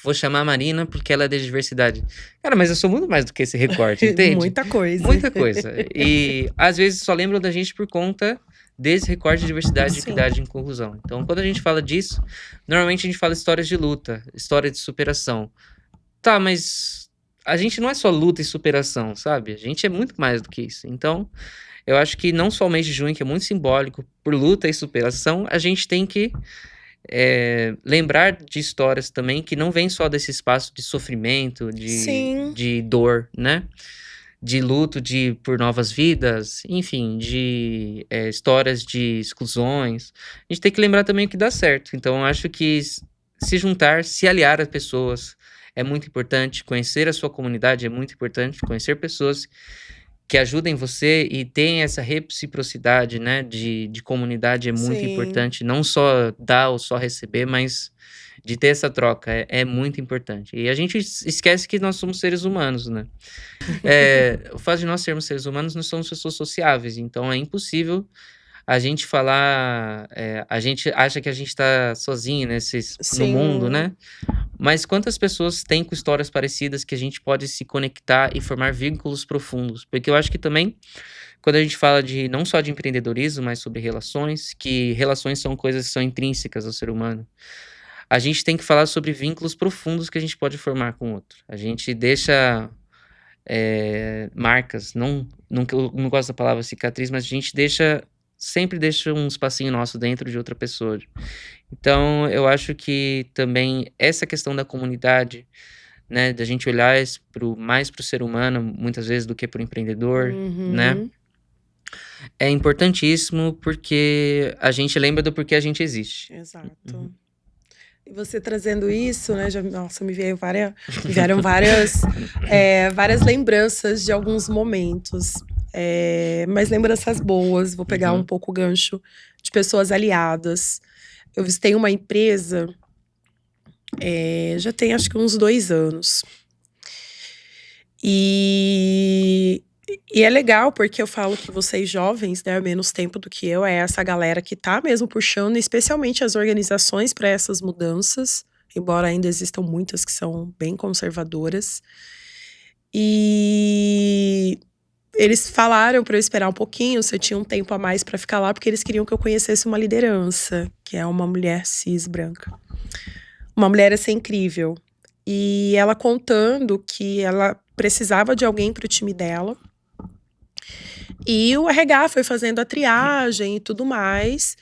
A: vou chamar a Marina porque ela é de diversidade. Cara, mas eu sou muito mais do que esse recorte, entende?
B: Muita coisa.
A: Muita coisa. E às vezes só lembram da gente por conta desse recorte de diversidade,
B: Sim.
A: equidade e inclusão. Então, quando a gente fala disso, normalmente a gente fala histórias de luta, história de superação. Tá, mas a gente não é só luta e superação, sabe? A gente é muito mais do que isso. Então, eu acho que não só o mês de junho, que é muito simbólico por luta e superação, a gente tem que lembrar de histórias também que não vêm só desse espaço de sofrimento,
B: Sim.
A: de dor, né? De luto por novas vidas, enfim, de histórias de exclusões. A gente tem que lembrar também o que dá certo. Então, eu acho que se juntar, se aliar às pessoas é muito importante. Conhecer a sua comunidade é muito importante. Conhecer pessoas que ajudem você e tem essa reciprocidade, né, de comunidade é muito
B: Sim.
A: importante. Não só dar ou só receber, mas de ter essa troca é muito importante. E a gente esquece que nós somos seres humanos, né? O fato de nós sermos seres humanos, nós somos pessoas sociáveis, então é impossível a gente falar. A gente acha que a gente tá sozinho no mundo, né? Mas quantas pessoas têm com histórias parecidas que a gente pode se conectar e formar vínculos profundos? Porque eu acho que também, quando a gente fala não só de empreendedorismo, mas sobre relações, que relações são coisas que são intrínsecas ao ser humano. A gente tem que falar sobre vínculos profundos que a gente pode formar com o outro. A gente deixa marcas, eu não gosto da palavra cicatriz, mas a gente sempre deixa um espacinho nosso dentro de outra pessoa. Então, eu acho que também essa questão da comunidade, né, da gente olhar mais para o ser humano, muitas vezes, do que para o empreendedor, né, é importantíssimo porque a gente lembra do porquê a gente existe.
B: Exato. E você trazendo isso, né, nossa, me vieram várias lembranças de alguns momentos, mas lembranças boas. Vou pegar um pouco o gancho de pessoas aliadas. Eu visitei uma empresa, já tem acho que uns 2 anos. E é legal porque eu falo que vocês jovens, né, menos tempo do que eu, é essa galera que tá mesmo puxando, especialmente as organizações para essas mudanças, embora ainda existam muitas que são bem conservadoras. E eles falaram para eu esperar um pouquinho, se eu tinha um tempo a mais para ficar lá, porque eles queriam que eu conhecesse uma liderança, que é uma mulher cis branca. Uma mulher assim incrível. E ela contando que ela precisava de alguém para o time dela. E o RH foi fazendo a triagem e tudo mais.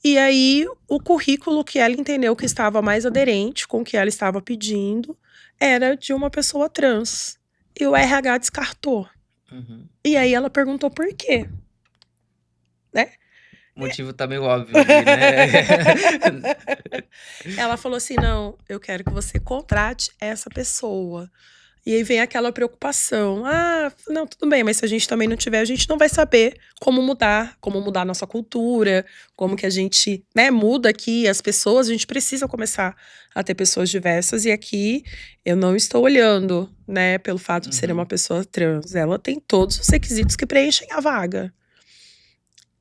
B: E aí, o currículo que ela entendeu que estava mais aderente com o que ela estava pedindo era de uma pessoa trans. E o RH descartou. E aí, ela perguntou por quê. Né?
A: O motivo tá meio óbvio ali, né?
B: Ela falou assim, não, eu quero que você contrate essa pessoa. E aí vem aquela preocupação. Não, tudo bem, mas se a gente também não tiver, a gente não vai saber como mudar a nossa cultura, como que a gente, né, muda aqui as pessoas. A gente precisa começar a ter pessoas diversas. E aqui eu não estou olhando, né, pelo fato de ser uma pessoa trans. Ela tem todos os requisitos que preenchem a vaga.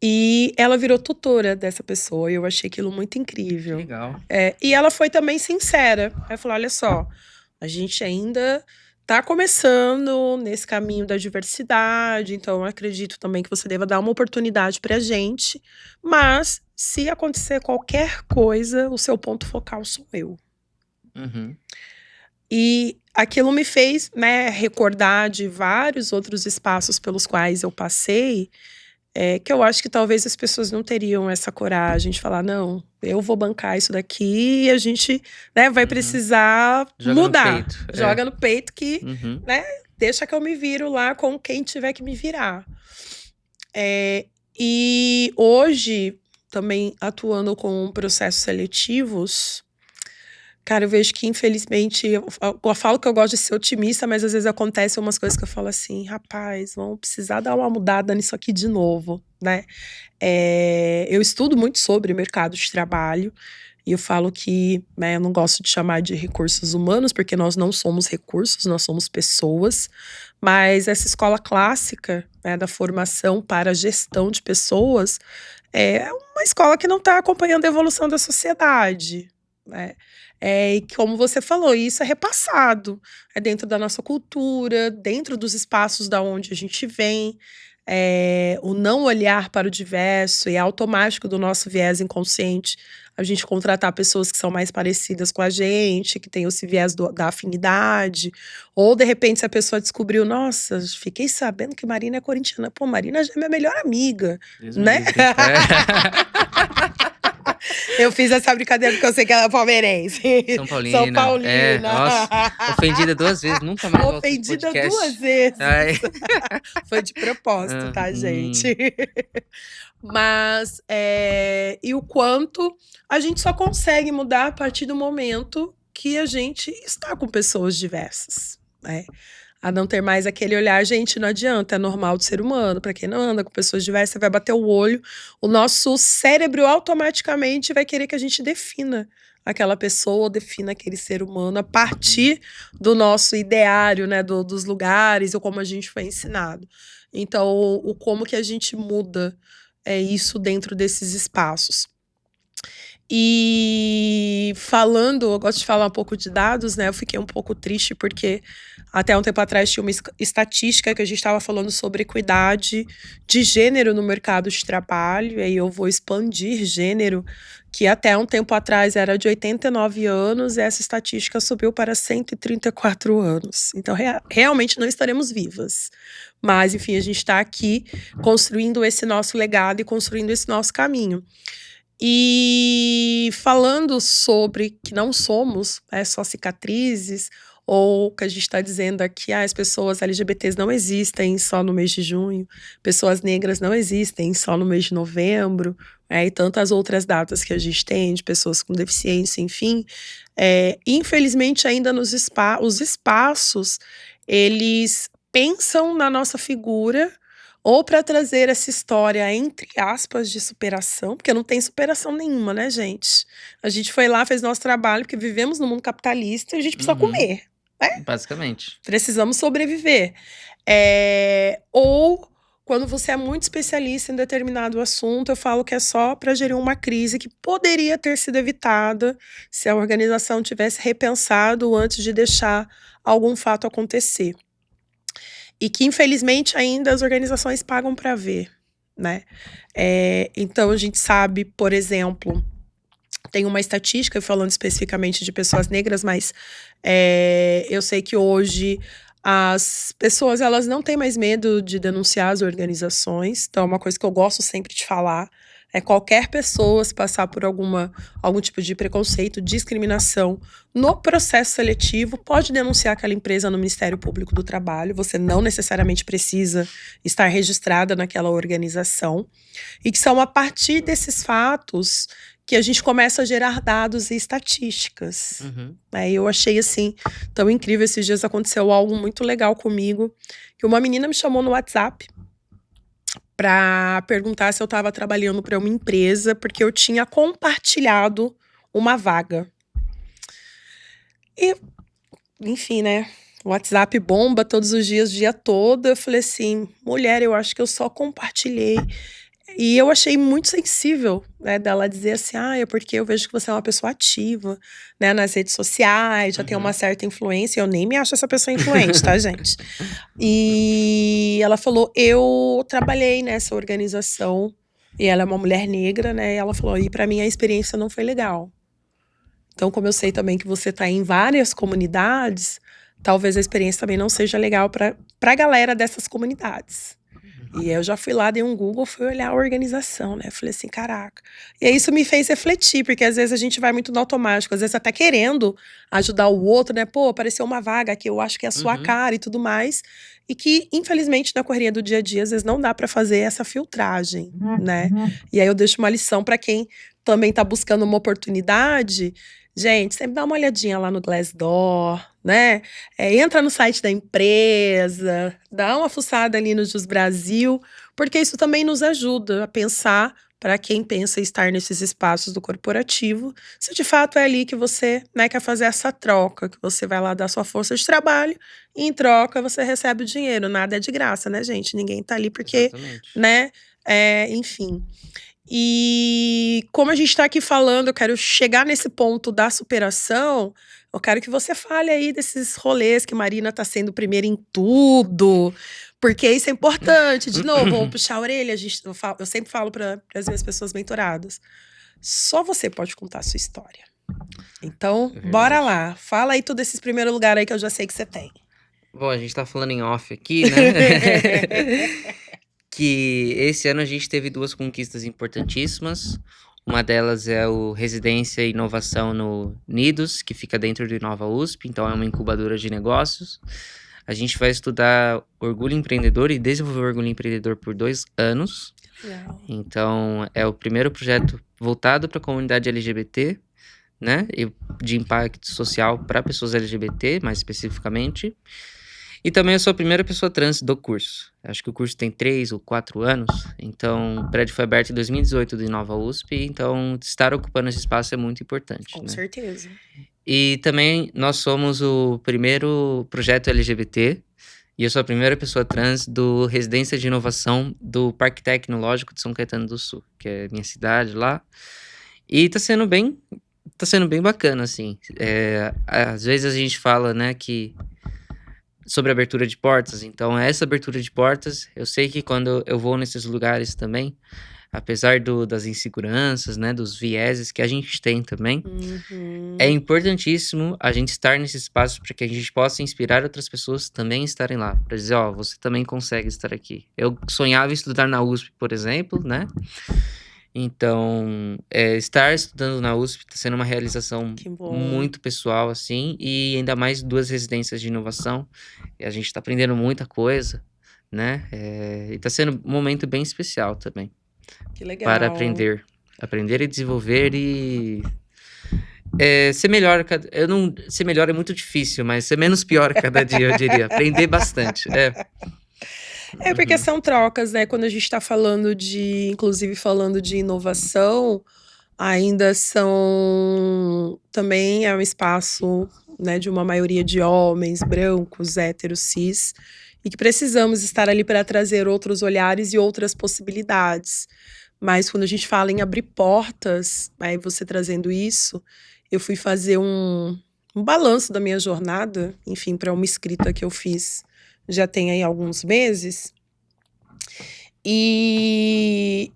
B: E ela virou tutora dessa pessoa. E eu achei aquilo muito incrível.
A: Legal.
B: E ela foi também sincera. Ela falou, olha só, a gente ainda tá começando nesse caminho da diversidade, então eu acredito também que você deva dar uma oportunidade pra gente, mas se acontecer qualquer coisa, o seu ponto focal sou eu. E aquilo me fez, né, recordar de vários outros espaços pelos quais eu passei, que eu acho que talvez as pessoas não teriam essa coragem de falar, não, eu vou bancar isso daqui e a gente, né, vai precisar mudar. Joga no peito que, né, deixa que eu me viro lá com quem tiver que me virar. E hoje, também atuando com processos seletivos, cara, eu vejo que, infelizmente, eu falo que eu gosto de ser otimista, mas às vezes acontecem umas coisas que eu falo assim, rapaz, vamos precisar dar uma mudada nisso aqui de novo, né? Eu estudo muito sobre mercado de trabalho E eu falo que, né, eu não gosto de chamar de recursos humanos, porque nós não somos recursos, nós somos pessoas. Mas essa escola clássica, né, da formação para a gestão de pessoas é uma escola que não está acompanhando a evolução da sociedade, né? E como você falou, isso é repassado, é dentro da nossa cultura, dentro dos espaços da onde a gente vem. O não olhar para o diverso e é automático do nosso viés inconsciente a gente contratar pessoas que são mais parecidas com a gente, que tem esse viés da afinidade, ou de repente se a pessoa descobriu, nossa, fiquei sabendo que Marina é corintiana, pô, Marina já é minha melhor amiga,
A: Deus me
B: né?
A: livre.
B: Eu fiz essa brincadeira porque eu sei que ela é palmeirense.
A: São Paulina.
B: São Paulina.
A: Nossa, ofendida 2 vezes, nunca mais volto pro
B: Ofendida
A: podcast.
B: 2 vezes.
A: Ai.
B: Foi de propósito, tá, gente? Mas, e o quanto a gente só consegue mudar a partir do momento que a gente está com pessoas diversas, né? A não ter mais aquele olhar, gente, não adianta, é normal do ser humano. Para quem não anda com pessoas diversas, você vai bater o olho, o nosso cérebro automaticamente vai querer que a gente defina aquela pessoa, defina aquele ser humano a partir do nosso ideário, né, dos lugares ou como a gente foi ensinado. Então, o como que a gente muda isso dentro desses espaços. E falando, eu gosto de falar um pouco de dados, né? Eu fiquei um pouco triste porque até um tempo atrás tinha uma estatística que a gente estava falando sobre equidade de gênero no mercado de trabalho, e aí eu vou expandir gênero, que até um tempo atrás era de 89 anos, e essa estatística subiu para 134 anos. Então, realmente não estaremos vivas. Mas, enfim, a gente está aqui construindo esse nosso legado e construindo esse nosso caminho. E falando sobre que não somos só cicatrizes, ou que a gente está dizendo aqui, as pessoas LGBTs não existem só no mês de junho, pessoas negras não existem só no mês de novembro, e tantas outras datas que a gente tem, de pessoas com deficiência, enfim. Infelizmente, ainda os espaços, eles pensam na nossa figura ou para trazer essa história, entre aspas, de superação, porque não tem superação nenhuma, né, gente? A gente foi lá, fez nosso trabalho, porque vivemos no mundo capitalista e a gente precisa comer, né?
A: Basicamente.
B: Precisamos sobreviver. Ou quando você é muito especialista em determinado assunto, eu falo que é só para gerir uma crise que poderia ter sido evitada se a organização tivesse repensado antes de deixar algum fato acontecer. E que, infelizmente, ainda as organizações pagam para ver, né? Então, a gente sabe, por exemplo, tem uma estatística falando especificamente de pessoas negras, mas eu sei que hoje as pessoas, elas não têm mais medo de denunciar as organizações. Então, é uma coisa que eu gosto sempre de falar. Qualquer pessoa, se passar por algum tipo de preconceito, discriminação no processo seletivo, pode denunciar aquela empresa no Ministério Público do Trabalho. Você não necessariamente precisa estar registrada naquela organização. E que são a partir desses fatos que a gente começa a gerar dados e estatísticas. Eu achei, assim, tão incrível. Esses dias aconteceu algo muito legal comigo, que uma menina me chamou no WhatsApp para perguntar se eu estava trabalhando para uma empresa, porque eu tinha compartilhado uma vaga. E, enfim, né? O WhatsApp bomba todos os dias, o dia todo. Eu falei assim, mulher, eu acho que eu só compartilhei. E eu achei muito sensível, né, dela dizer assim, é porque eu vejo que você é uma pessoa ativa, né, nas redes sociais, já tem uma certa influência. Eu nem me acho essa pessoa influente, tá, gente? E ela falou, eu trabalhei nessa organização, e ela é uma mulher negra, né, e ela falou, e pra mim a experiência não foi legal. Então, como eu sei também que você tá em várias comunidades, talvez a experiência também não seja legal pra galera dessas comunidades. E eu já fui lá, dei um Google, fui olhar a organização, né? Falei assim, caraca. E aí isso me fez refletir, porque às vezes a gente vai muito no automático, às vezes até querendo ajudar o outro, né? Pô, apareceu uma vaga que eu acho que é a sua cara e tudo mais. E que, infelizmente, na correria do dia a dia, às vezes não dá para fazer essa filtragem, né? E aí eu deixo uma lição para quem também tá buscando uma oportunidade. Gente, sempre dá uma olhadinha lá no Glassdoor, né? Entra no site da empresa, dá uma fuçada ali no Jus Brasil, porque isso também nos ajuda a pensar para quem pensa em estar nesses espaços do corporativo, se de fato é ali que você, né, quer fazer essa troca, que você vai lá dar sua força de trabalho e em troca você recebe o dinheiro. Nada é de graça, né, gente? Ninguém tá ali porque,
A: Exatamente.
B: né, enfim. E como a gente está aqui falando, eu quero chegar nesse ponto da superação. Eu quero que você fale aí desses rolês que Marina tá sendo primeira em tudo, porque isso é importante. De novo, vou puxar a orelha. Eu sempre falo para as minhas pessoas mentoradas: só você pode contar a sua história. Então,
A: É
B: bora
A: verdade.
B: lá. Fala aí tudo desses primeiros lugares aí que eu já sei que você tem.
A: Bom, a gente tá falando em off aqui, né? Que esse ano a gente teve 2 conquistas importantíssimas. Uma delas é o Residência e Inovação no Nidos, que fica dentro do Inova USP, então é uma incubadora de negócios. A gente vai estudar orgulho empreendedor e desenvolver orgulho empreendedor por 2 anos.
B: Legal.
A: Então, é o primeiro projeto voltado para a comunidade LGBT, né? E de impacto social para pessoas LGBT, mais especificamente. E também eu sou a primeira pessoa trans do curso. Acho que o curso tem 3 ou 4 anos. Então, o prédio foi aberto em 2018 do Inova USP. Então, estar ocupando esse espaço é muito importante,
B: Com
A: né?
B: certeza.
A: E também nós somos o primeiro projeto LGBT. E eu sou a primeira pessoa trans do Residência de Inovação do Parque Tecnológico de São Caetano do Sul, que é minha cidade lá. E tá sendo bem bacana, assim. Às vezes a gente fala, né, que sobre abertura de portas. Então, essa abertura de portas, eu sei que quando eu vou nesses lugares também, apesar das inseguranças, né, dos vieses que a gente tem também, é importantíssimo a gente estar nesse espaço para que a gente possa inspirar outras pessoas também a estarem lá. Para dizer, ó, você também consegue estar aqui. Eu sonhava em estudar na USP, por exemplo, né? Então, estar estudando na USP está sendo uma realização
B: Que bom.
A: muito pessoal, assim, e ainda mais 2 residências de inovação. E a gente está aprendendo muita coisa, né? E está sendo um momento bem especial também
B: Que legal.
A: para aprender. Aprender e desenvolver e ser melhor. Ser melhor é muito difícil, mas ser menos pior a cada dia, eu diria. Aprender bastante.
B: Porque são trocas, né? Quando a gente está falando inclusive falando de inovação, ainda também é um espaço, né, de uma maioria de homens, brancos, héteros, cis, e que precisamos estar ali para trazer outros olhares e outras possibilidades. Mas quando a gente fala em abrir portas, aí você trazendo isso, eu fui fazer um balanço da minha jornada, enfim, para uma escrita que eu fiz já tem aí alguns meses. E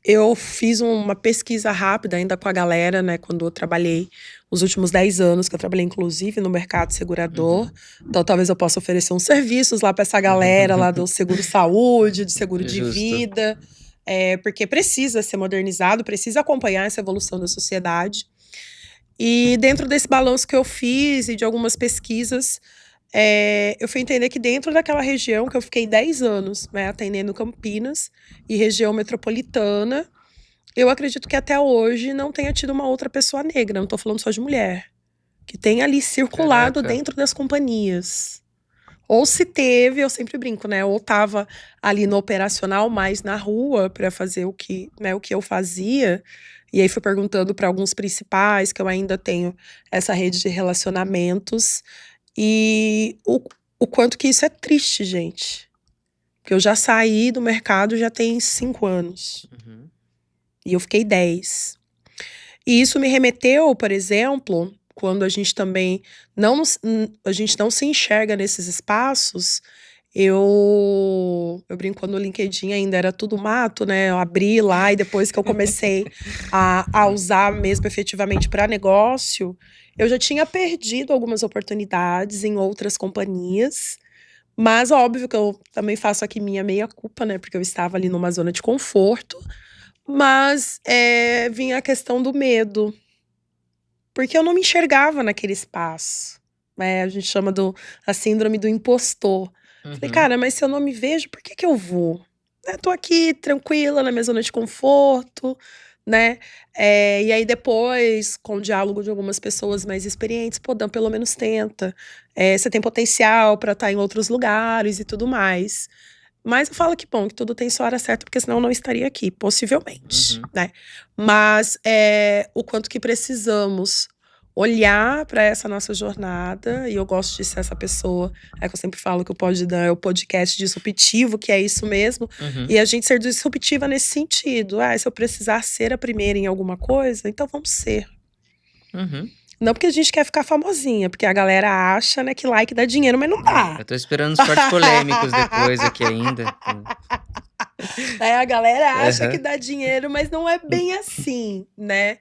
B: eu fiz uma pesquisa rápida ainda com a galera, né, quando eu trabalhei os últimos 10 anos, que eu trabalhei inclusive no mercado segurador. Então talvez eu possa oferecer uns serviços lá para essa galera lá do seguro-saúde, de seguro de
A: Justo.
B: vida, porque precisa ser modernizado, precisa acompanhar essa evolução da sociedade. E dentro desse balanço que eu fiz e de algumas pesquisas, eu fui entender que dentro daquela região que eu fiquei 10 anos, né, atendendo Campinas e região metropolitana, eu acredito que até hoje não tenha tido uma outra pessoa negra, não tô falando só de mulher, que tenha ali circulado
A: Caraca.
B: dentro das companhias. Ou se teve, eu sempre brinco, né? Ou tava ali no operacional, mais na rua para fazer o que eu fazia. E aí fui perguntando para alguns principais, que eu ainda tenho essa rede de relacionamentos. E o quanto que isso é triste, gente. Porque eu já saí do mercado já tem 5 anos.
A: Uhum.
B: E eu fiquei 10. E isso me remeteu, por exemplo, quando a gente também a gente não se enxerga nesses espaços. Eu brinco, quando o LinkedIn ainda era tudo mato, né? Eu abri lá e depois que eu comecei a usar mesmo efetivamente para negócio, eu já tinha perdido algumas oportunidades em outras companhias. Mas óbvio que eu também faço aqui minha meia-culpa, né? Porque eu estava ali numa zona de conforto. Mas vinha a questão do medo. Porque eu não me enxergava naquele espaço. A gente chama a síndrome do impostor. Falei, cara, mas se eu não me vejo, por que eu vou? Tô aqui tranquila, na minha zona de conforto, né? E aí depois, com o diálogo de algumas pessoas mais experientes, pô, Dan, pelo menos tenta. Você tem potencial para estar em outros lugares e tudo mais. Mas eu falo que bom, que tudo tem sua hora certa, porque senão eu não estaria aqui, possivelmente,
A: Uhum.
B: né? Mas o quanto que precisamos olhar para essa nossa jornada, e eu gosto de ser essa pessoa, é que eu sempre falo que o Pode Dar é o podcast disruptivo, que é isso mesmo,
A: Uhum.
B: e a gente ser disruptiva nesse sentido. Se eu precisar ser a primeira em alguma coisa, então vamos ser.
A: Uhum.
B: Não porque a gente quer ficar famosinha, porque a galera acha, né, que like dá dinheiro, mas não dá.
A: Eu tô esperando os cortes polêmicos depois aqui ainda.
B: A galera acha que
A: Aham.
B: dá dinheiro, mas não é bem assim, né?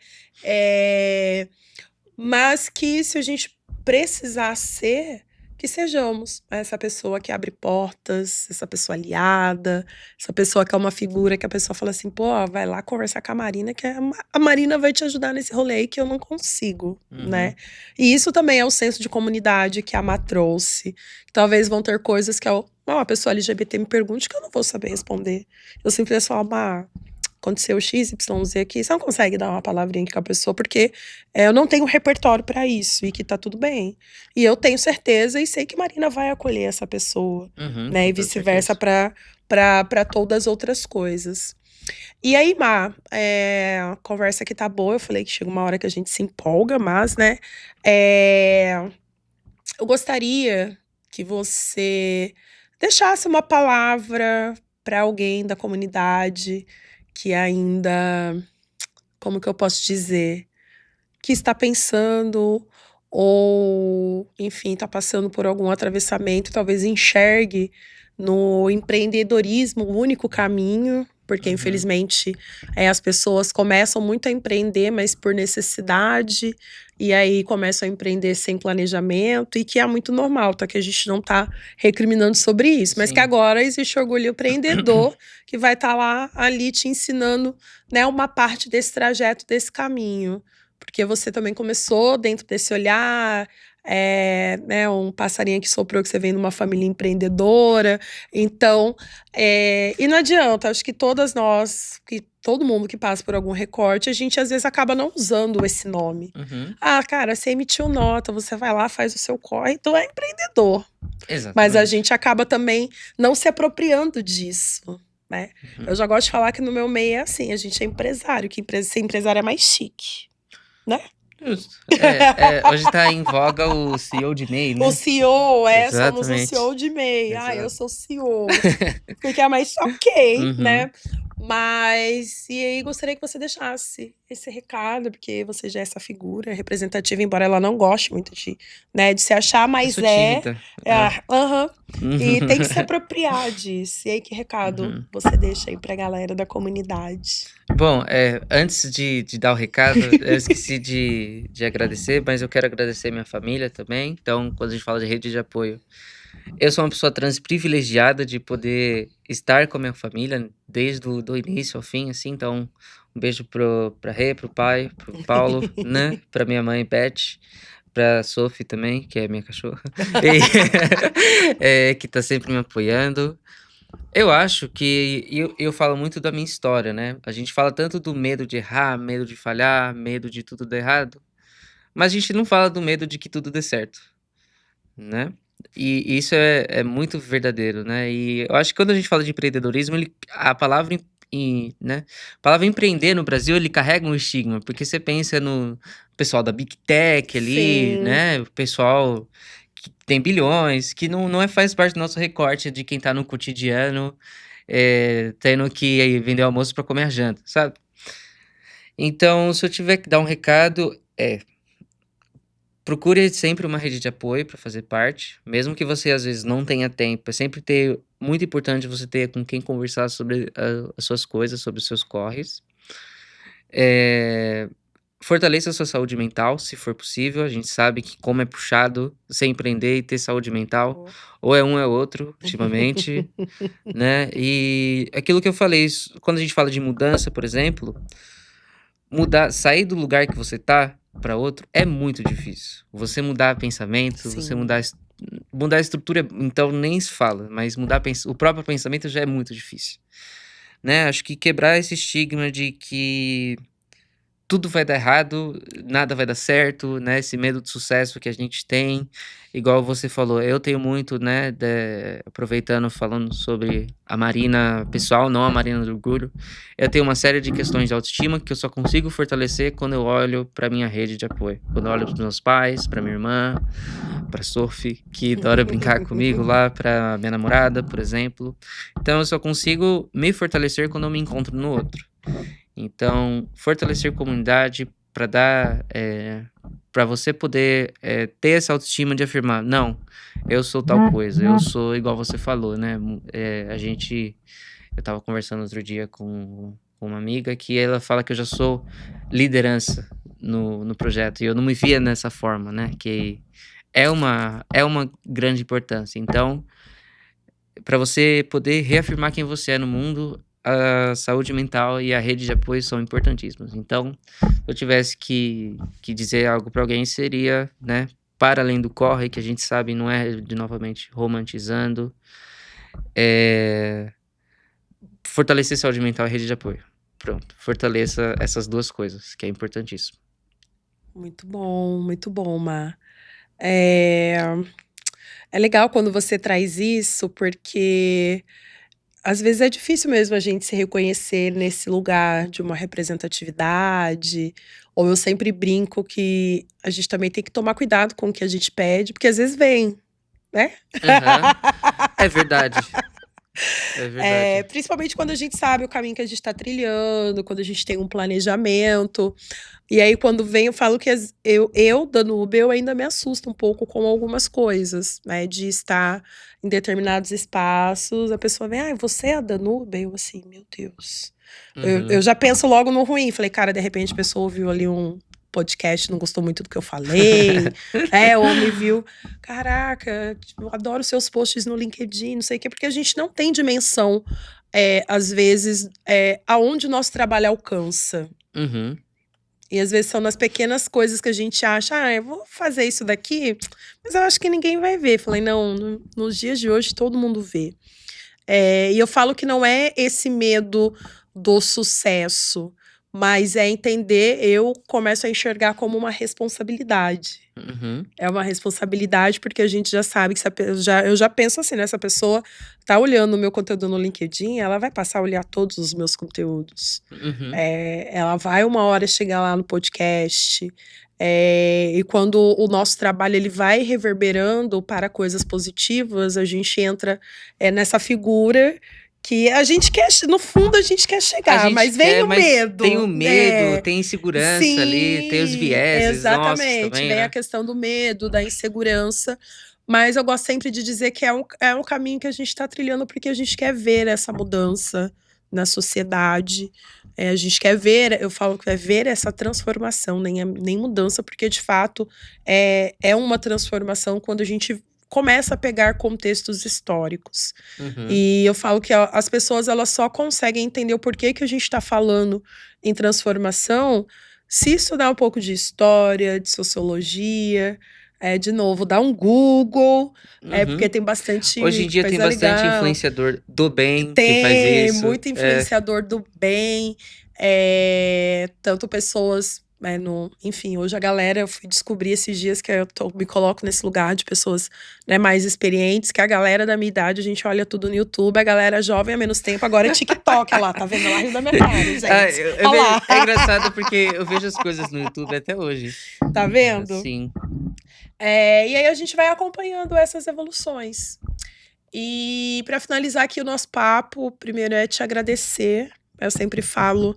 B: Mas que se a gente precisar ser, que sejamos essa pessoa que abre portas, essa pessoa aliada, essa pessoa que é uma figura que a pessoa fala assim, pô, vai lá conversar com a Marina, que a Marina vai te ajudar nesse rolê aí que eu não consigo, né?
A: Uhum.
B: E isso também é o senso de comunidade que a Má trouxe. Talvez vão ter coisas que uma pessoa LGBT me pergunte que eu não vou saber responder. Eu simplesmente falo, Má, aconteceu X, Y, Z aqui, você não consegue dar uma palavrinha aqui com a pessoa, porque eu não tenho repertório para isso, e que tá tudo bem. E eu tenho certeza e sei que Marina vai acolher essa pessoa,
A: Uhum,
B: né?
A: com
B: E
A: toda
B: vice-versa
A: certeza.
B: para todas as outras coisas. E aí, Má, a conversa aqui tá boa, eu falei que chega uma hora que a gente se empolga, mas, né? Eu gostaria que você deixasse uma palavra para alguém da comunidade que ainda, como que eu posso dizer, que está pensando ou, enfim, está passando por algum atravessamento, talvez enxergue no empreendedorismo o único caminho, porque
A: Uhum.
B: infelizmente as pessoas começam muito a empreender, mas por necessidade, e aí começam a empreender sem planejamento, e que é muito normal, tá? Que a gente não tá recriminando sobre isso, mas que
A: Sim.
B: agora existe orgulho empreendedor que vai estar lá ali te ensinando, né, uma parte desse trajeto, desse caminho. Porque você também começou dentro desse olhar, né, um passarinho que soprou que você vem de uma família empreendedora. Então, e não adianta, acho que todas nós, que todo mundo que passa por algum recorte, a gente às vezes acaba não usando esse nome.
A: Uhum.
B: Cara, você emitiu nota, você vai lá, faz o seu corre, então é empreendedor. Mas a
A: Exatamente.
B: gente acaba também não se apropriando disso, né?
A: Uhum.
B: Eu já gosto de falar que no meu meio é assim, a gente é empresário, que ser empresário é mais chique, né?
A: Justo. Hoje tá em voga o CEO de MEI,
B: O
A: né?
B: CEO, somos o
A: Exatamente.
B: CEO de MEI. Eu
A: Exato.
B: sou CEO. Porque é mais ok,
A: Uhum.
B: né? Mas, e aí gostaria que você deixasse esse recado, porque você já é essa figura representativa, embora ela não goste muito de se achar,
A: Eu
B: mas
A: sou tímida.
B: aham. E tem que se
A: Uhum.
B: apropriar disso. E aí, que recado
A: Uhum.
B: você deixa aí pra galera da comunidade?
A: Bom, antes de dar o recado, eu esqueci de agradecer, mas eu quero agradecer minha família também. Então, quando a gente fala de rede de apoio, eu sou uma pessoa trans privilegiada de poder estar com a minha família desde o do início ao fim, assim. Então, um beijo pra Rê, pro pai, pro Paulo, né? Pra minha mãe, Beth, pra Sophie também, que é minha cachorra, e, que tá sempre me apoiando. Eu acho que eu falo muito da minha história, né? A gente fala tanto do medo de errar, medo de falhar, medo de tudo dar errado, mas a gente não fala do medo de que tudo dê certo, né? E isso é muito verdadeiro, né? E eu acho que quando a gente fala de empreendedorismo, a palavra, né? A palavra empreender no Brasil, ele carrega um estigma, porque você pensa no pessoal da Big Tech ali,
B: Sim.
A: né? O pessoal que tem bilhões, que não faz parte do nosso recorte de quem tá no cotidiano, tendo que vender almoço para comer a janta, sabe? Então, se eu tiver que dar um recado, procure sempre uma rede de apoio para fazer parte, mesmo que você às vezes não tenha tempo, é sempre muito importante você ter com quem conversar sobre as suas coisas, sobre os seus corres. Eh, Fortaleça a sua saúde mental, se for possível. A gente sabe que como é puxado você empreender e ter saúde mental, ou é um é outro, ultimamente, né? E aquilo que eu falei, quando a gente fala de mudança, por exemplo, sair do lugar que você tá para outro é muito difícil. Você mudar pensamento, você
B: Sim.
A: mudar a estrutura, então nem se fala, mas mudar o próprio pensamento já é muito difícil, né? Acho que quebrar esse estigma de que tudo vai dar errado, nada vai dar certo, né? Esse medo de sucesso que a gente tem, igual você falou, eu tenho muito, né? Aproveitando, falando sobre a Marina pessoal, não a Marina do Orgulho, eu tenho uma série de questões de autoestima que eu só consigo fortalecer quando eu olho para minha rede de apoio, quando eu olho para os meus pais, para minha irmã, para Sophie, que adora brincar comigo lá, para minha namorada, por exemplo. Então eu só consigo me fortalecer quando eu me encontro no outro. Então, fortalecer comunidade para dar, para você poder ter essa autoestima de afirmar, não, eu sou tal coisa, eu sou igual você falou, né? Eu tava conversando outro dia com uma amiga que ela fala que eu já sou liderança no projeto e eu não me via nessa forma, né? Que é uma grande importância. Então, para você poder reafirmar quem você é no mundo, a saúde mental e a rede de apoio são importantíssimos. Então, se eu tivesse que dizer algo para alguém, seria, né, para além do corre, que a gente sabe não é, de novamente, romantizando, fortalecer saúde mental e rede de apoio. Pronto, fortaleça essas duas coisas, que é importantíssimo.
B: Muito bom, Mar. É, é legal quando você traz isso, porque às vezes é difícil mesmo a gente se reconhecer nesse lugar de uma representatividade. Ou eu sempre brinco que a gente também tem que tomar cuidado com o que a gente pede, porque às vezes vem, né?
A: É verdade. É verdade.
B: Principalmente quando a gente sabe o caminho que a gente está trilhando, quando a gente tem um planejamento. E aí, quando vem, eu falo que eu Danúbia, eu ainda me assusto um pouco com algumas coisas, né? De estar em determinados espaços, a pessoa vem, você é a Danúbia? Eu assim, meu Deus. Eu já penso logo no ruim. Falei, cara, de repente a pessoa ouviu ali um podcast, não gostou muito do que eu falei, ou me viu, caraca, eu adoro seus posts no LinkedIn, não sei o quê, porque a gente não tem dimensão, às vezes, aonde o nosso trabalho alcança. E às vezes são nas pequenas coisas que a gente acha, eu vou fazer isso daqui, mas eu acho que ninguém vai ver. Falei, não, nos dias de hoje todo mundo vê. E eu falo que não é esse medo do sucesso, mas é entender, eu começo a enxergar como uma responsabilidade. É uma responsabilidade porque a gente já sabe que eu já penso assim, né? Essa pessoa tá olhando o meu conteúdo no LinkedIn, ela vai passar a olhar todos os meus conteúdos. Ela vai uma hora chegar lá no podcast. E quando o nosso trabalho ele vai reverberando para coisas positivas, a gente entra nessa figura que a gente quer, no fundo a gente quer chegar, mas vem o medo.
A: Tem o medo, tem insegurança ali, tem os vieses.
B: Exatamente,
A: Nossa, também,
B: vem
A: né?
B: a questão do medo, da insegurança, mas eu gosto sempre de dizer que é um caminho que a gente está trilhando porque a gente quer ver essa mudança na sociedade, a gente quer ver, eu falo que é ver essa transformação, nem mudança, porque de fato é uma transformação quando a gente começa a pegar contextos históricos. E eu falo que as pessoas elas só conseguem entender o porquê que a gente está falando em transformação se estudar um pouco de história, de sociologia, de novo, dar um Google, porque tem bastante
A: Hoje em dia tem bastante
B: legal.
A: Influenciador do bem que faz isso.
B: Tem muito influenciador do bem, tanto pessoas... enfim, hoje a galera, eu fui descobrir esses dias que me coloco nesse lugar de pessoas, né, mais experientes, que a galera da minha idade, a gente olha tudo no YouTube, a galera jovem há menos tempo, agora é TikTok, olha lá, tá vendo? Ela riu da minha cara, gente.
A: É engraçado porque eu vejo as coisas no YouTube até hoje.
B: Tá vendo?
A: Sim.
B: E aí a gente vai acompanhando essas evoluções. E para finalizar aqui o nosso papo, primeiro é te agradecer. Eu sempre falo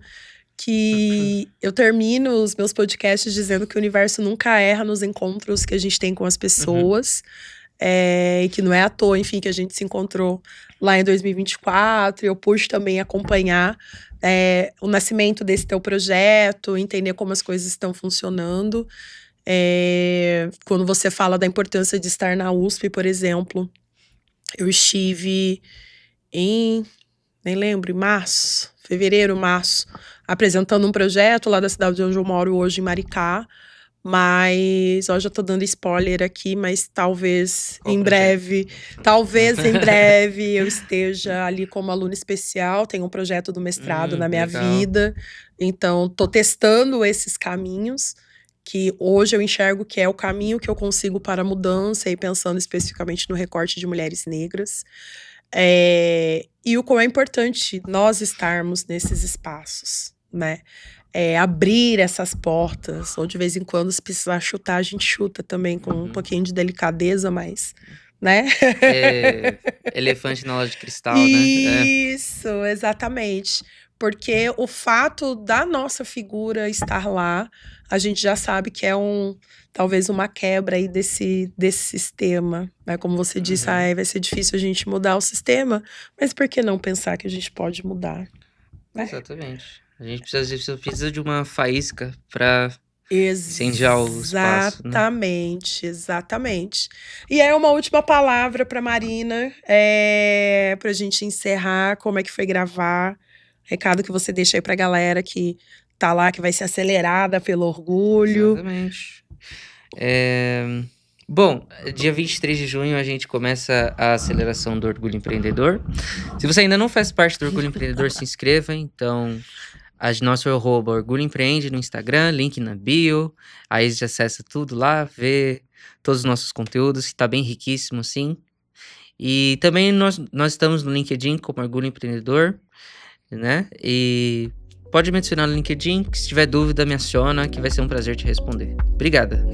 B: que eu termino os meus podcasts dizendo que o universo nunca erra nos encontros que a gente tem com as pessoas. E que não é à toa, enfim, que a gente se encontrou lá em 2024. Eu pude também acompanhar o nascimento desse teu projeto, entender como as coisas estão funcionando. Quando você fala da importância de estar na USP, por exemplo, eu estive nem lembro, fevereiro, março, apresentando um projeto lá da cidade onde eu moro hoje, em Maricá, Mas, ó, já tô dando spoiler aqui, mas talvez
A: Qual
B: em
A: projeto?
B: breve eu esteja ali como aluna especial. Tenho um projeto do mestrado na minha
A: Legal.
B: vida, então tô testando esses caminhos que hoje eu enxergo que é o caminho que eu consigo para a mudança, e pensando especificamente no recorte de mulheres negras. E o quão é importante nós estarmos nesses espaços, né? Abrir essas portas, ou de vez em quando, se precisar chutar, a gente chuta também com um pouquinho de delicadeza, mas, né?
A: Elefante na loja de cristal, né?
B: Isso, exatamente. Porque o fato da nossa figura estar lá, a gente já sabe que é talvez uma quebra aí desse sistema, né? Como você disse, vai ser difícil a gente mudar o sistema, mas por que não pensar que a gente pode mudar?
A: Exatamente. A gente precisa de uma faísca pra incendiar o espaço, né?
B: Exatamente. E aí, uma última palavra para Marina, pra gente encerrar, como é que foi gravar, recado que você deixa aí pra galera que tá lá, que vai ser acelerada pelo orgulho.
A: Exatamente. Bom, dia 23 de junho a gente começa a aceleração do Orgulho Empreendedor. Se você ainda não faz parte do Orgulho Empreendedor, se inscreva. Então, nosso @Orgulho Empreende no Instagram, link na bio. Aí você acessa tudo lá, vê todos os nossos conteúdos, que tá bem riquíssimo, sim. E também nós estamos no LinkedIn como Orgulho Empreendedor, né? E pode me adicionar no LinkedIn, que se tiver dúvida, me aciona, que vai ser um prazer te responder. Obrigada.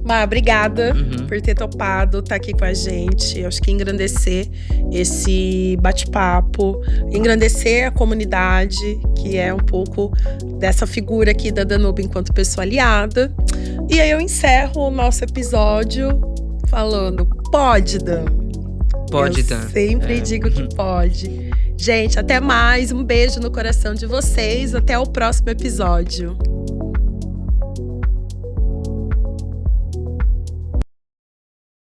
B: Má, obrigada por ter topado estar aqui com a gente. Eu acho que engrandecer esse bate-papo, engrandecer a comunidade, que é um pouco dessa figura aqui da Danube enquanto pessoa aliada. E aí eu encerro o nosso episódio falando, pode, Dan.
A: Pode, Dan.
B: Eu sempre digo que pode. Gente, até mais. Um beijo no coração de vocês. Até o próximo episódio.